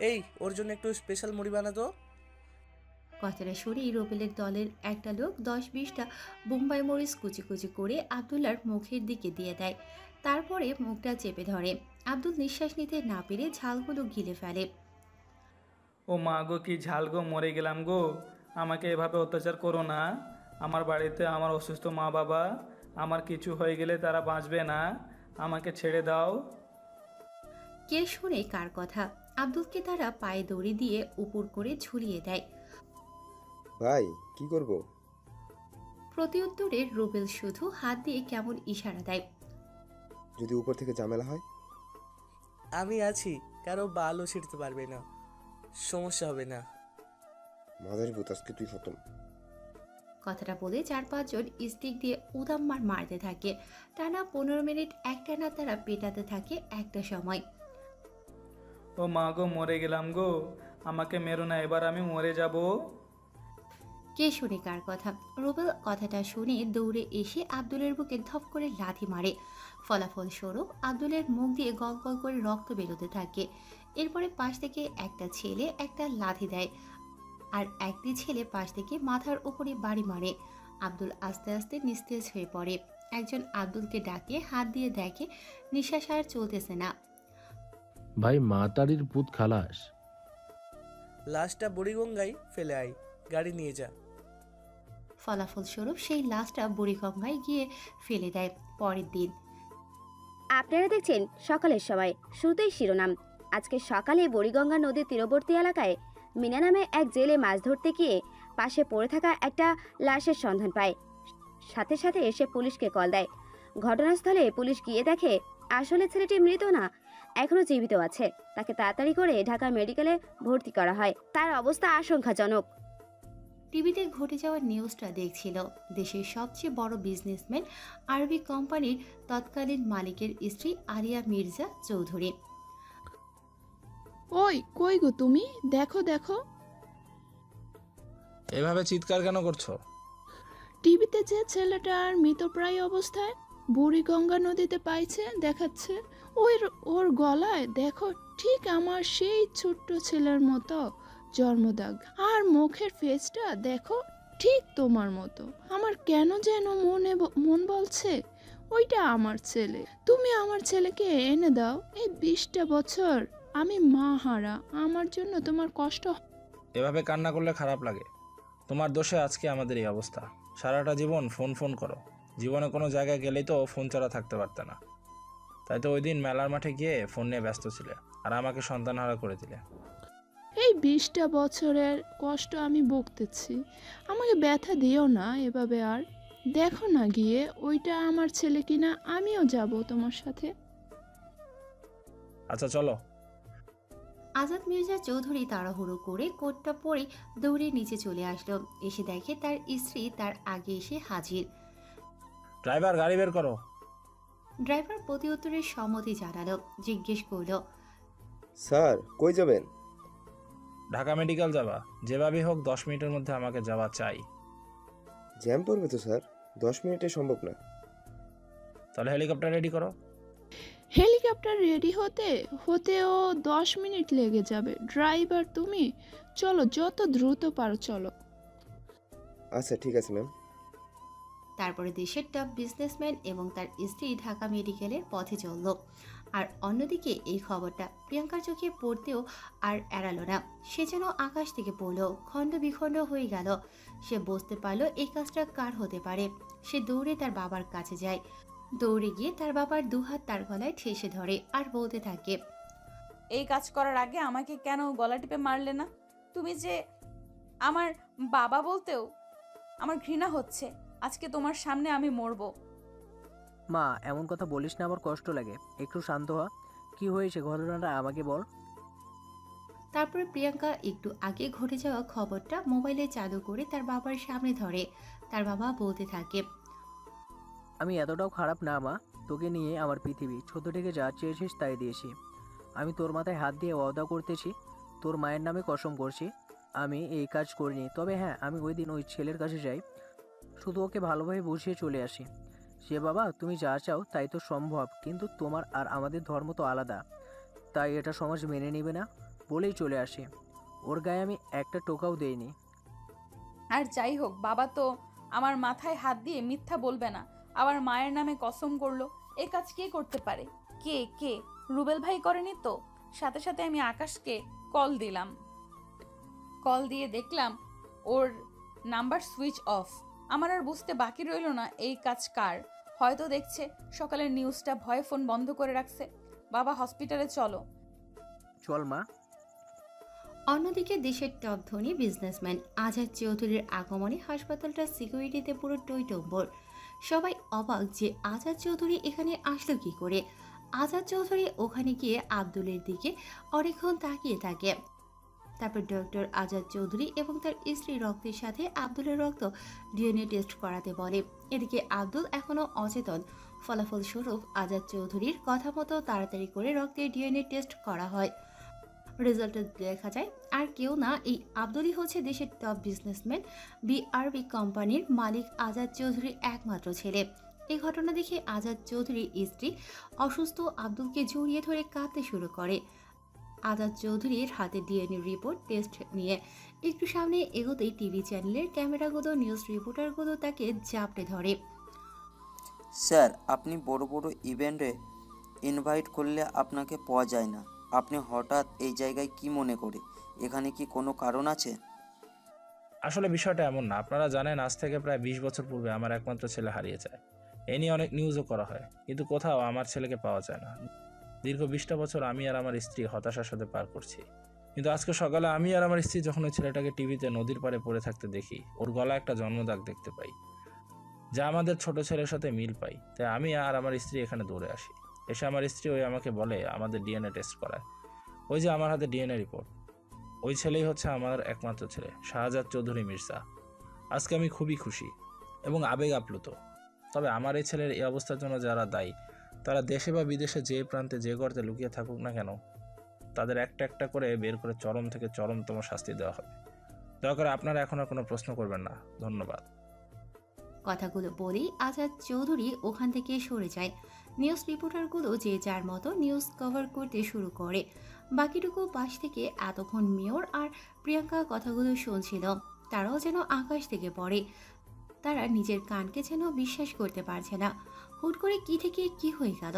এই, ওর জন্য একটু স্পেশাল মুড়ি বানাতো। কথাটা শুনে রুবেলের দলের একটা লোক 10-20টা বোম্বাই মরিচ কুচি কুচি করে আব্দুল্লার মুখের দিকে দিয়ে দেয়। তারপরে মুখটা চেপে ধরে। আব্দুল নিঃশ্বাস নিতে না পেরে ঝালগুলো গিলে ফেলে। ও মা গো, কি ঝাল গো, মরে গেলাম গো। আমাকে এভাবে অত্যাচার করো না। আমার বাড়িতে আমার অসুস্থ মা বাবা, আমার কিছু হয়ে গেলে তারা বাঁচবে না, আমাকে ছেড়ে দাও। কে শুনে কার কথা? আব্দুলকে তারা পায়ে দড়ি দিয়ে উপর করে ঝুলিয়ে দেয়। ভাই কি করব? প্রতিউত্তরে রুবেল শুধু হাত দিয়ে কেমন ইশারা দেয়। যদি উপর থেকে ঝামেলা হয়? আমি আছি, কারো বালও ছিঁড়তে পারবে না, সমস্যা হবে না। মাদারি ভূত, আজকে তুই খতম। কথাটা বলে 4-5 জন স্টিক দিয়ে উদাম্মার মারতে থাকে। টানা 15 মিনিট একটানা তারা পেটাতে থাকে। একটা সময়, ও মা গো, মরে গেলাম গো, আমাকে মেরো না, এবার আমি মরে যাব। কে শুনে কার কথা? রুবেল কথাটা শুনে দৌড়ে এসে আব্দুলের বুকে ধপ করে লাথি মারে। ফলাফল স্বরূপ আব্দুলের মুখ দিয়ে গল গল করে রক্ত বেরোতে থাকে। এরপরে পাশ থেকে একটা ছেলে একটা লাথি দেয়, আর একটি ছেলে পাশ থেকে মাথার উপরে বাড়ি মারে। আব্দুল আস্তে আস্তে নিস্তেজ হয়ে পড়ে। একজন আব্দুলকে ডাকে, হাত দিয়ে দেখে নিঃশ্বাস আর চলতেছে না। ভাই মাতারির পুত খালাস। লাশটা বুড়িগঙ্গায় ফেলে আয়, গাড়ি নিয়ে যা। ফলাফল স্বরূপ সেই লাশটা বুড়িগঙ্গায় গিয়ে ফেলে দেয়। পরের দিন আপনারা দেখছেন সকালের সময়। শুরুতেই শিরোনাম। আজকে সকালে বুড়িগঙ্গা নদীর তীরবর্তী এলাকায় মিনা নামে এক জেলে মাছ ধরতে গিয়ে পাশে পড়ে থাকা একটা লাশের সন্ধান পায়। সাথে সাথে এসে পুলিশকে কল দেয়। ঘটনাস্থলে পুলিশ গিয়ে দেখে আসলে ছেলেটি মৃত না, এখনো জীবিত আছে। তাকে তাড়াতাড়ি করে ঢাকা মেডিকেলে ভর্তি করা হয়। তার অবস্থা আশঙ্কাজনক। টিভিতে ঘটে যাওয়া নিউজটা দেখছিল দেশের সবচেয়ে বড় বিজনেসম্যান আরবি কোম্পানির তৎকালীন মালিকের স্ত্রী আলিয়া মির্জা চৌধুরী। ওই কই গো তুমি, দেখো দেখো। এভাবে চিৎকার কেন করছো? টিভিতে যে ছেলেটার মৃতপ্রায় অবস্থায় বুড়িগঙ্গা নদীতে পাইছে দেখাচ্ছে, ওর গলায় দেখো ঠিক আমার সেই ছোট্ট ছেলের মতো জন্মদাগ, আর মুখের ফেসটা দেখো ঠিক তোমার মতো। আমার কেন যেন মন বলছে ওইটা আমার ছেলে। তুমি আমার ছেলেকে এনে দাও। এই 20টা বছর আমি মা হারা, আমার জন্য তোমার কষ্ট। এভাবে কান্না করলে খারাপ লাগে। তোমার দোষে আজকে আমাদের এই অবস্থা। সারাটা জীবন ফোন করো, জীবনে কোনো জায়গায় গেলেই তো ফোন ছাড়া থাকতে পারতে না। তাই তো ওই দিন মেলার মাঠে গিয়ে ফোন নিয়ে ব্যস্ত ছিলে, আর আমাকে সন্তানহারা করে দিলে। এই 20টা বছরের কষ্ট আমি ভুগতেছি, আমাকে ব্যথা দিও না এভাবে। আর দেখো না গিয়ে ওইটা আমার ছেলে কিনা, আমিও যাব তোমার সাথে। আচ্ছা চলো। আজাদ মির্জা চৌধুরী তাড়াহুড়ো করে কোটটা পরে দৌড়ে নিচে চলে আসলো। এসে দেখে তার স্ত্রী তার আগে এসে হাজির। ড্রাইভার, গাড়ি বের করো। ড্রাইভার প্রতি উত্তরের সম্মতি জানালো। জিজ্ঞেস করলো, স্যার কই যাবেন? ঢাকা মেডিকেল যাবা, যেভাবেই হোক 10 মিনিটের মধ্যে আমাকে যাওয়া চাই। জ্যাম পড়বে তো স্যার, 10 মিনিটে সম্ভব না। তাহলে হেলিকপ্টার রেডি করো। হেলিকপ্টার রেডি হতেও 10 মিনিট লেগে যাবে। ড্রাইভার তুমি, চলো যত দ্রুত পারো চলো। আচ্ছা ঠিক আছে ম্যাম। তারপরে দেশের টপ বিজনেসম্যান এবং তার স্ত্রী ঢাকা মেডিকেলের পথে চলল। আর অন্যদিকে এই খবরটা প্রিয়াঙ্কার চোখে পড়তেও আর এড়ালো না। সে যেন আকাশ থেকে পড়ল, খণ্ড বিখণ্ড হয়ে গেল। সে বুঝতে পারলো এই কাজটা কার হতে পারে। সে দৌড়ে তার বাবার কাছে যায়। দৌড়ে গিয়ে তার বাবার দুহাত তার গলায় ঠেসে ধরে আর বলতে থাকে, এই কাজ করার আগে আমাকে কেন গলা টিপে মারলে না? তুমি যে আমার বাবা বলতেও আমার ঘৃণা হচ্ছে। আজকে তোমার সামনে আমি মরবো। মা, এমন কথা বলিস না, আমার কষ্ট লাগে। একটু শান্ত হ। কি হয়েছে ঘটনাটা আমাকে বল। তারপরে প্রিয়াঙ্কা একটু আগে ঘটে যাওয়া খবরটা মোবাইলে চালু করে তার বাবার সামনে ধরে। তার বাবা বলতে থাকে, আমি এতটাও খারাপ না মা। তোকে নিয়ে আমার পৃথিবী। ছোট থেকে যা চেয়েছিস তাই দিয়েছি। আমি তোর মাথায় হাত দিয়ে ওয়াদা করতেছি, তোর মায়ের নামে কসম করছি, আমি এই কাজ করিনি। তবে হ্যাঁ, আমি ওই দিন ওই ছেলের কাছে যাই, শুধু ওকে ভালোভাবে বুঝিয়ে চলে আসি। সে বাবা, তুমি যা চাও তাই তো সম্ভব, কিন্তু তোমার আর আমাদের ধর্ম তো আলাদা, তাই এটা সমাজ মেনে নেবে না বলেই চলে আসি। ওর গায়ে আমি একটা টোকাও দেইনি। আর যাই হোক, বাবা তো আমার মাথায় হাত দিয়ে মিথ্যা বলবে না, আবার মায়ের নামে কসম করলো। এই কাজ কে করতে পারে? কে? রুবেল ভাই করেনি তো? সাথে সাথে আমি আকাশকে কল দিলাম। কল দিয়ে দেখলাম ওর নাম্বার সুইচ অফ। আমার আর বুঝতে বাকি রইল না এই কাজ কার। হয়তো দেখছে সকালের নিউজটা, ভয়ে ফোন বন্ধ করে রাখছে। বাবা, হসপিটালে চলো। চল মা। অন্যদিকে দেশের টপ ধনী বিজনেসম্যান আজাদ চৌধুরীর আগমনে হাসপাতালটা সিকিউরিটিতে পুরো টইটম্বর। সবাই অবাক যে আজাদ চৌধুরী এখানে আসলো কি করে। আজাদ চৌধুরী ওখানে গিয়ে আব্দুলের দিকে অনেকক্ষণ তাকিয়ে থাকে। তারপর ডক্টর আজাদ চৌধুরী এবং তার স্ত্রী রক্তের সাথে আব্দুলের রক্ত ডিএনএ টেস্ট করাতে বলে। এদিকে আব্দুল এখনও অচেতন। ফলাফল স্বরূপ আজাদ চৌধুরীর কথা মতো তাড়াতাড়ি করে রক্তের ডিএনএ টেস্ট করা হয়। রেজাল্টে দেখা যায় আর কেউ না, এই আব্দুলই হচ্ছে দেশের টপ বিজনেসম্যান বিআরবি কোম্পানির মালিক আজাদ চৌধুরীর একমাত্র ছেলে। এই ঘটনা দেখে আজাদ চৌধুরীর স্ত্রী অসুস্থ আব্দুলকে জড়িয়ে ধরে কাঁদতে শুরু করে। আজাদ চৌধুরীর হাতে ডিএনএ রিপোর্ট টেস্ট নিয়ে একটু সামনে এগোতেই টিভি চ্যানেলের ক্যামেরাগুলো, নিউজ রিপোর্টারগুলো তাকে জাপটে ধরে। স্যার, আপনি বড় বড় ইভেন্টে ইনভাইট করলে আপনাকে পাওয়া যায় না। আপনি হঠাৎ এই জায়গায় কি মনে করে? এখানে কি কোনো কারণ আছে? আসলে বিষয়টা এমন না। আপনারা জানেন, আজ থেকে প্রায় 20 বছর পূর্বে আমার একমাত্র ছেলে হারিয়ে যায়। এ নিয়ে অনেক নিউজও করা হয়, কিন্তু কোথাও আমার ছেলেকে পাওয়া যায় না। দীর্ঘ 20টা বছর আমি আর আমার স্ত্রী হতাশার সাথে পার করছি। কিন্তু আজকে সকালে আমি আর আমার স্ত্রী যখন ওই ছেলেটাকে টিভিতে নদীর পাড়ে পড়ে থাকতে দেখি, ওর গলায় একটা জন্মদাগ দেখতে পাই, যা আমাদের ছোট ছেলের সাথে মিল পাই। তাই আমি আর আমার স্ত্রী এখানে দৌড়ে আসি। এসে আমার স্ত্রী আমাকে বলে আমাদের ডিএনএ টেস্ট করায়। ওই যে আমার হাতে ডিএনএ রিপোর্ট, ওই ছেলেই হচ্ছে আমার একমাত্র ছেলে, শাহজাদ চৌধুরী মির্জা। আজকে আমি খুবই খুশি এবং আবেগ আপ্লুত। তবে আমার এই ছেলের এই অবস্থার জন্য যারা দায়ী, তারা দেশে বা বিদেশে যে প্রান্তে যে গর্তে লুকিয়ে থাকুক না কেন, তাদের একটা একটা করে বের করে চরম থেকে চরমতম শাস্তি দেওয়া হবে। দয়া করে আপনারা এখন আর কোনো প্রশ্ন করবেন না। ধন্যবাদ। কথাগুলো বলেই আজাদ চৌধুরী ওখান থেকে সরে যায়। নিউজ রিপোর্টারগুলো যে যার মতো নিউজ কভার করতে শুরু করে। বাকিটুকু পাশ থেকে এতক্ষণ মেয়র আর প্রিয়াঙ্কা কথাগুলো শুনছিল। তারাও যেন আকাশ থেকে পড়ে। তারা নিজের কানকে যেন বিশ্বাস করতে পারছে না। হুট করে কি থেকে কি হয়ে গেল,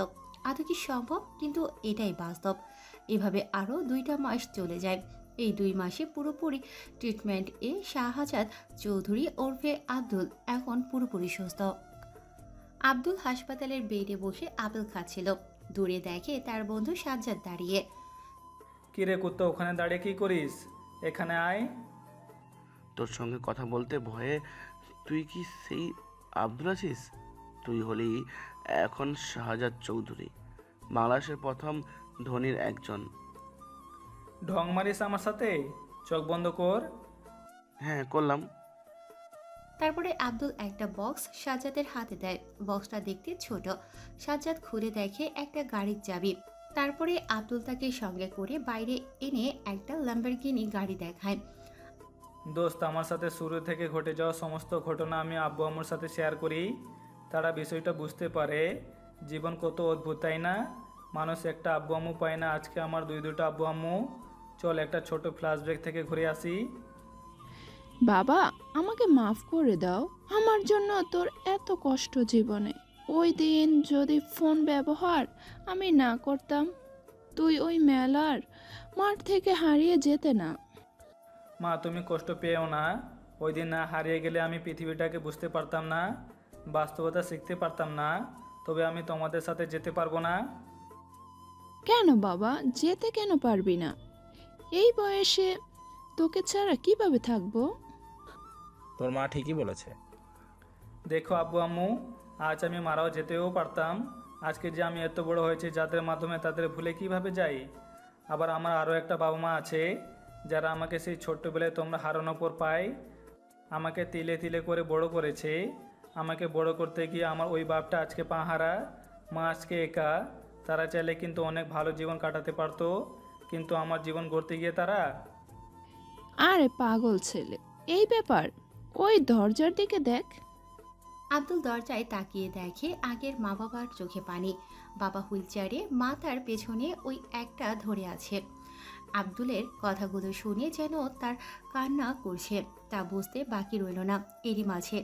আদৌ কি সম্ভব? কিন্তু এটাই বাস্তব। এভাবে আরও 2টা মাস চলে যায়। এই 2 মাসে পুরোপুরি ট্রিটমেন্ট শাহজাদ চৌধুরী ওরফে আব্দুল এখন পুরোপুরি সুস্থ। আব্দুল হাসপাতালের বেডে বসে আপেল খাচ্ছিল। দূরে দেখে তার বন্ধু সাজ্জাদ দাঁড়িয়ে। কিরে কুত্তা, ওখানে দাঁড়িয়ে কি করিস? এখানে আয়। তোর সঙ্গে কথা বলতে ভয়ে। তুই কি সেই আব্দুল আছিস? তুই হলি এখন শাহজাদ চৌধুরী, বাংলাদেশের প্রথম ধনীর একজন। ঢং মারিস আমার সাথে? চোখ বন্ধ কর। হ্যাঁ, করলাম। তারপরে আব্দুল একটা বক্স সাজ্জাদের হাতে দেয়। বক্সটা দেখতে ছোট। সাজ্জাদ খুলে দেখে একটা গাড়ির চাবি। তারপরে আব্দুল তাকে সঙ্গে করে বাইরে এনে একটা ল্যাম্বরগিনি গাড়ি দেখায়। দোস্ত, আমার সাথে শুরু থেকে ঘটে যাওয়া সমস্ত ঘটনা আমি আব্বু আম্মুর সাথে শেয়ার করি। তারা বিষয়টা বুঝতে পারে জীবন কত অদ্ভুত, তাই না? মানুষ একটা আব্বু আম্মু পায় না, আজকে আমার দুটো আব্বু আম্মু। চল একটা ছোট ফ্ল্যাশব্যাক থেকে ঘুরে আসি। বাবা, আমাকে মাফ করে দাও, আমার জন্য তোর এত কষ্ট জীবনে। ওই দিন যদি ফোন ব্যবহার আমি না করতাম, তুই ওই মেলার মাঠ থেকে হারিয়ে যেতে না। মা, তুমি কষ্ট পেও না। ওই দিন না হারিয়ে গেলে আমি পৃথিবীটাকে বুঝতে পারতাম না, বাস্তবতা শিখতে পারতাম না। তবে আমি তোমাদের সাথে যেতে পারবো না। কেন বাবা, যেতে কেন পারবি না? এই বয়সে তোকে ছাড়া কিভাবে থাকবো? তোর মা ঠিকই বলেছে। দেখো আব্বু আম্মু, আজ আমি মারাও যেতেও পারতাম। আজকে যে আমি এত বড় হয়েছি, যাদের মাধ্যমে তাদের ভুলে কিভাবে যাই। আবার আমার আরও একটা বাবা মা আছে যারা আমাকে সেই ছোট্টবেলায় তোমরা হারানোর পর পায় আমাকে তিলে তিলে করে বড় করেছে। আমাকে বড় করতে গিয়ে আমার ওই বাপটা আজকে পাহারা, মা আজকে একা। তারা চাইলে কিন্তু অনেক ভালো জীবন কাটাতে পারতো, কিন্তু আমার জীবন গড়তে গিয়ে তারা। আরে পাগল ছেলে, এই ব্যাপার? ওই দরজার দিকে দেখ। আব্দুল দরজায় তাকিয়ে দেখে আগের মা বাবার চোখে পানি। বাবা হুইলচেয়ারে, মা তার পেছনে ওই একটা ধরে আছে। আব্দুলের কথাগুলো শুনে যেন তার কান্না করছে, তা বুঝতে বাকি রইল না। এরই মাঝে,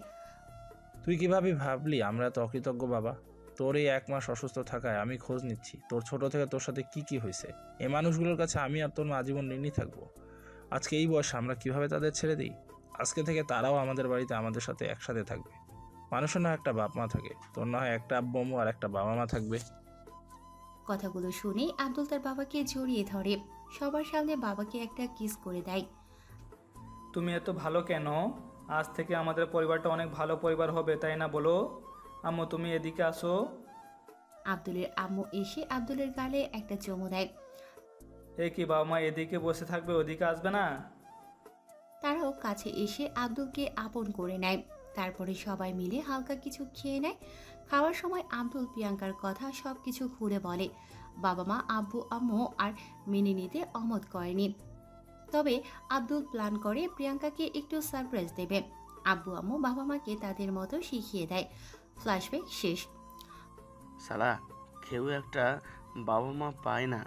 তুই কিভাবে ভাবলি আমরা তো অকৃতজ্ঞ বাবা? তোর এই 1 মাস অসুস্থ থাকায় আমি খোঁজ নিচ্ছি তোর ছোট থেকে তোর সাথে কি কি হয়েছে। এই মানুষগুলোর কাছে আমি আর তোর আজীবন ঋণী থাকবো। আজকে এই বয়সে আমরা কিভাবে তাদের ছেড়ে দিই? আজকে থেকে তারাও আমাদের বাড়িতে আমাদের সাথে একসাথে থাকবে। মানুষের না একটা বাপ মা থাকে, তোর না হয় একটা আব্বু আম্মু আর একটা বাবা মা থাকবে। কথাগুলো শুনে আব্দুল তার বাবাকে জড়িয়ে ধরে, সবার সামনে বাবাকে একটা কিস করে দেয়। তুমি এত ভালো কেন? আজ থেকে আমাদের পরিবারটা অনেক ভালো পরিবার হবে, তাই না বলো? আম্মু, তুমি এদিকে আসো। আব্দুলের আম্মু এসে আব্দুলের গালে একটা চুমু দেয়। এ কি, বাবা মা এদিকে বসে থাকবে, ওদিকে আসবে না? তারাও কাছে এসে আব্দুলকে আপন করে নেয়। তারপরে সবাই মিলে হালকা কিছু খেয়ে নেয়। খাওয়ার সময় আব্দুল প্রিয়াঙ্কার কথা সব কিছু ঘুরে বলে। বাবা মা, আব্বু আম্মু আর মেনে নিতে অমত করেনি। তবে আব্দুল প্ল্যান করে প্রিয়াঙ্কাকে একটু সারপ্রাইজ দেবে। আব্বু আম্মু বাবা মাকে তাদের মতো শিখিয়ে দেয়। ফ্ল্যাশব্যাক শেষ। শালা, কেউ একটা বাবা মা পায় না,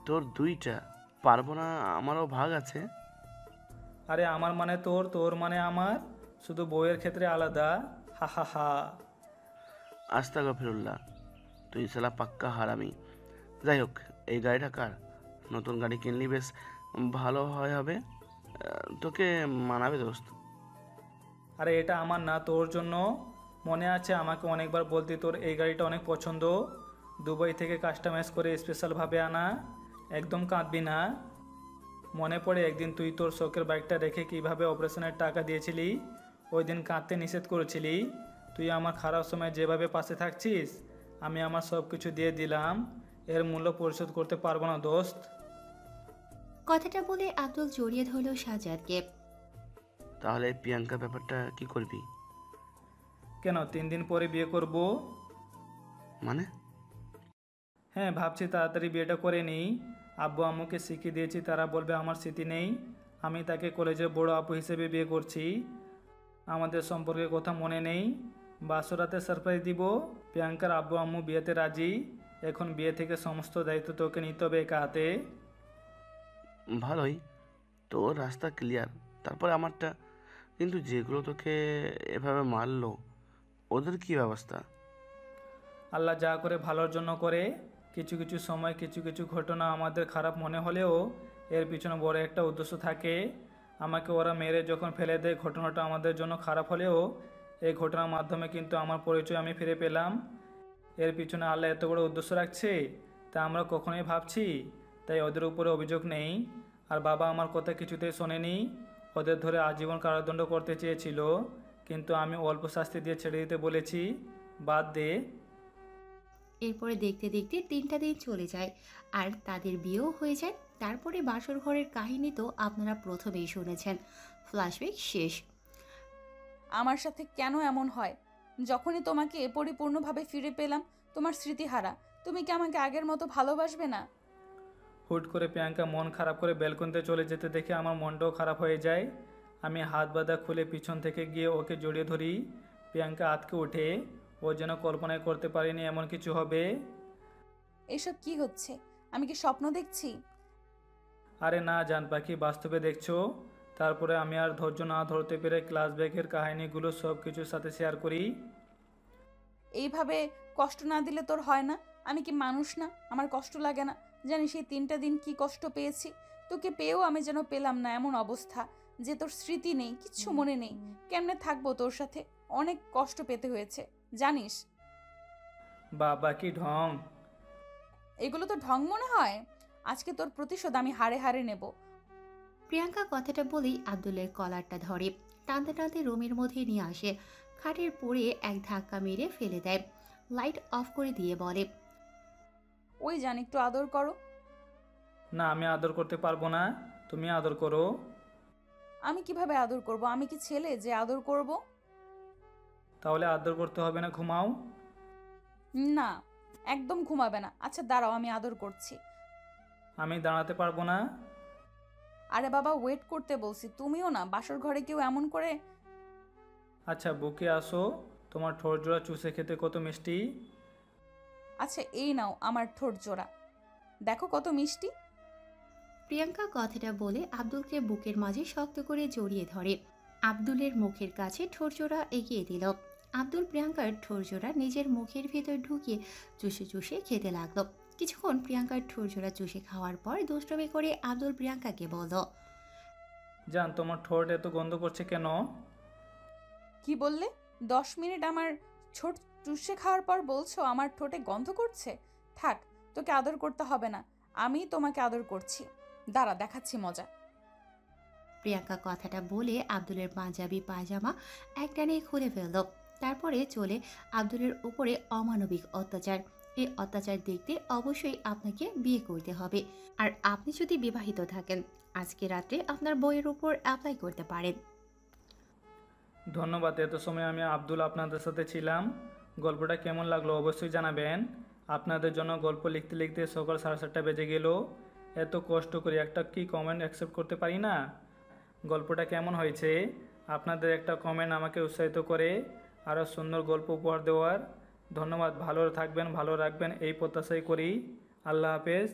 তোর 2টা। পারবো না, আমারও ভাগ আছে। আরে আমার মানে তোর, তোর মানে আমার, শুধু বউয়ের ক্ষেত্রে আলাদা। হা হা হা। আস্তাগফিরুল্লাহ, তুই শালা পাক্কা হারামি। যাই হোক, এই গাড়িটা কার? নতুন গাড়ি কিনলি বেশ ভালো হবে, তোকে মানাবে দোস্ত। আরে এটা আমার না, তোর জন্য। মনে আছে আমাকে অনেকবার বলতি তোর এই গাড়িটা অনেক পছন্দ, দুবাই থেকে কাস্টমাইজ করে স্পেশালভাবে আনা। একদম কাঁদবি না। মনে পড়ে একদিন তুই তোর শখের বাইকটা রেখে কিভাবে অপারেশনের টাকা দিয়েছিলি? ওই দিন কাঁদতে নিষেধ করেছিলি। তুই আমার খারাপ সময় যেভাবে পাশে থাকছিস, আমি আমার সব কিছু দিয়ে দিলাম, এর মূল্য পরিশোধ করতে পারবো না দোস্ত। কথাটা বলে আব্দুল জড়িয়ে ধরল সাজাদকে। তাহলে প্রিয়াঙ্কা ব্যাপারটা কি করবি? কেন, 3 দিন পরে বিয়ে করব। মানে? হ্যাঁ, ভাবছি তাড়াতাড়ি বিয়েটা করে নিই। আব্বু আম্মুকে শিখিয়ে দিয়েছি, তারা বলবে আমার স্মৃতি নেই। আমি তাকে কলেজের বড় আপু হিসেবে বিয়ে করছি। আমাদের সম্পর্কের কথা মনে নেই। বাসরাতে সারপ্রাইজ দিব। প্রিয়াঙ্কার আব্বু আম্মু বিয়েতে রাজি। এখন বিয়ে থেকে সমস্ত দায়িত্ব তোকে নিতে হবে একা হাতে। ভালোই, তোর রাস্তা ক্লিয়ার। তারপরে আমারটা। কিন্তু যেগুলো তোকে এভাবে মারলো, ওদের কি ব্যবস্থা? আল্লাহ যা করে ভালোর জন্য করে। কিছু কিছু সময় কিছু কিছু ঘটনা আমাদের খারাপ মনে হলেও এর পিছনে বড় একটা উদ্দেশ্য থাকে। আমাকে ওরা মেরে যখন ফেলে দেয়, ঘটনাটা আমাদের জন্য খারাপ হলেও এই ঘটনার মাধ্যমে কিন্তু আমার পরিচয় আমি ফিরে পেলাম। এর পিছনে আল্লাহ এত বড় উদ্দেশ্য রাখছে তা আমরা কখনোই ভাবছি। তাই ওদের উপরে অভিযোগ নেই। আর বাবা আমার কথা কিছুতেই শোনেনি। ওদের ধরে আজীবন কারাদণ্ড করতে চেয়েছিল, কিন্তু আমি অল্প শাস্তি দিয়ে ছেড়ে দিতে বলেছি। বাদ দে। এরপরে দেখতে দেখতে 3টা দিন চলে যায় আর তাদের বিয়েও হয়ে যায়। তারপরে বাসর ঘরের কাহিনী তো আপনারা প্রথমেই শুনেছেন। ফ্ল্যাশব্যাক শেষ। আমার সাথে কেন এমন হয়? যখনই তোমাকে পরিপূর্ণভাবে ফিরে পেলাম, তোমার স্মৃতিহারা, তুমি কি আমাকে আগের মতো ভালোবাসবে না? হুট করে প্রিয়াঙ্কা মন খারাপ করে ব্যালকনিতে চলে যেতে দেখে আমার মনটাও খারাপ হয়ে যায়। আমি হাত বাঁধা খুলে পিছন থেকে গিয়ে ওকে জড়িয়ে ধরি। প্রিয়াঙ্কা আঁতকে ওঠে। ও যেন কল্পনাই করতে পারেনি এমন কিছু হবে। এসব কি হচ্ছে? আমি কি স্বপ্ন দেখছি? আরে না জান পাখি, বাস্তবে দেখছো। তারপরে আমি আর ধৈর্য না ধরতে পেরে ক্লাস ব্যাগের কাহিনীগুলো সব কিছুর সাথে শেয়ার করি। এইভাবে কষ্ট না দিলে তোর হয় না? আমি কি মানুষ না? আমার কষ্ট লাগে না? জানিস এই 3টা দিন কি কষ্ট পেয়েছি। তোকে পেয়েও আমি যেন পেলাম না, এমন অবস্থা যে তোর স্মৃতি নেই, কিচ্ছু মনে নেই। কেমনে থাকবো তোর সাথে? অনেক কষ্ট পেতে হয়েছে জানিস। বাবা কি ঢং! এগুলো তো ঢং মনে হয়? আজকে তোর প্রতিশোধ আমি হাড়ে হাড়ে নেব। প্রিয়াঙ্কা কথাটা বলেই আব্দুলের কলারটা ধরে টানতে টানতে রুমের মধ্যে নিয়ে আসে। খাটের পরে এক ধাক্কা মেরে ফেলে দেয়। লাইট অফ করে দিয়ে বলে, ওই জান একটু আদর করো। না, আমি আদর করতে পারবো না, তুমি আদর করো। আমি কিভাবে আদর করব? আমি কি ছেলে যে আদর করব? তাহলে আদর করতে হবে না, ঘুমাও। না, একদম ঘুমাবে না। আচ্ছা দাঁড়াও, আমি আদর করছি। আমি দাঁড়াতে পারবো না। আরে বাবা, ওয়েট করতে বলছি। তুমিও না, বাসর ঘরে কেউ এমন করে। আচ্ছা বুকে আসো, তোমার ঠোঁট জোড়া চুষে খেতে কত মিষ্টি। আচ্ছা এই নাও আমার ঠোঁট জোড়া, দেখো কত মিষ্টি। প্রিয়াঙ্কা কথাটা বলে আব্দুলকে বুকের মাঝে শক্ত করে জড়িয়ে ধরে। আব্দুলের মুখের কাছে ঠোঁটজোড়া এগিয়ে দিল। আব্দুল প্রিয়াঙ্কার ঠোঁটজোড়া নিজের মুখের ভেতর ঢুকিয়ে চুষে চুষে খেতে লাগলো। কিছুক্ষণ প্রিয়াঙ্কার ঠোঁটজোড়া চুষে খাওয়ার পর দুষ্টমি করে আব্দুল প্রিয়াঙ্কাকে বলল, জান তোমার ঠোঁট এত গন্ধ করছে কেন? কি বললে? 10 মিনিট আমার ঠোঁট চুষে খাওয়ার পর বলছো আমার ঠোঁটে গন্ধ করছে? থাক, তোকে আদর করতে হবে না, আমি তোমাকে আদর করছি। দাঁড়া, দেখাচ্ছি মজা। প্রিয়াঙ্কা কথাটা বলে আব্দুলের পাঞ্জাবি পায়জামা একটানে খুলে ফেলল। তারপরে চলে আব্দুলের উপরে অমানবিক অত্যাচার। এই অত্যাচার দেখতে অবশ্যই আপনাকে বিয়ে করতে হবে। আর আপনি যদি বিবাহিত থাকেন, আজকে রাত্রে আপনার বইয়ের উপর অ্যাপ্লাই করতে পারেন। ধন্যবাদ। এত সময় আমি আব্দুল আপনাদের সাথে ছিলাম। গল্পটা কেমন লাগলো অবশ্যই জানাবেন। আপনাদের জন্য গল্প লিখতে লিখতে সকাল 7:30 বেজে গেল। এত কষ্ট করে একটা কি কমেন্ট অ্যাকসেপ্ট করতে পারি না? গল্পটা কেমন হয়েছে? আপনাদের একটা কমেন্ট আমাকে উৎসাহিত করে আরও সুন্দর গল্প উপহার দেওয়ার। ধন্যবাদ। ভালো থাকবেন, ভালো রাখবেন এই প্রত্যাশাই করি। আল্লাহ হাফেজ।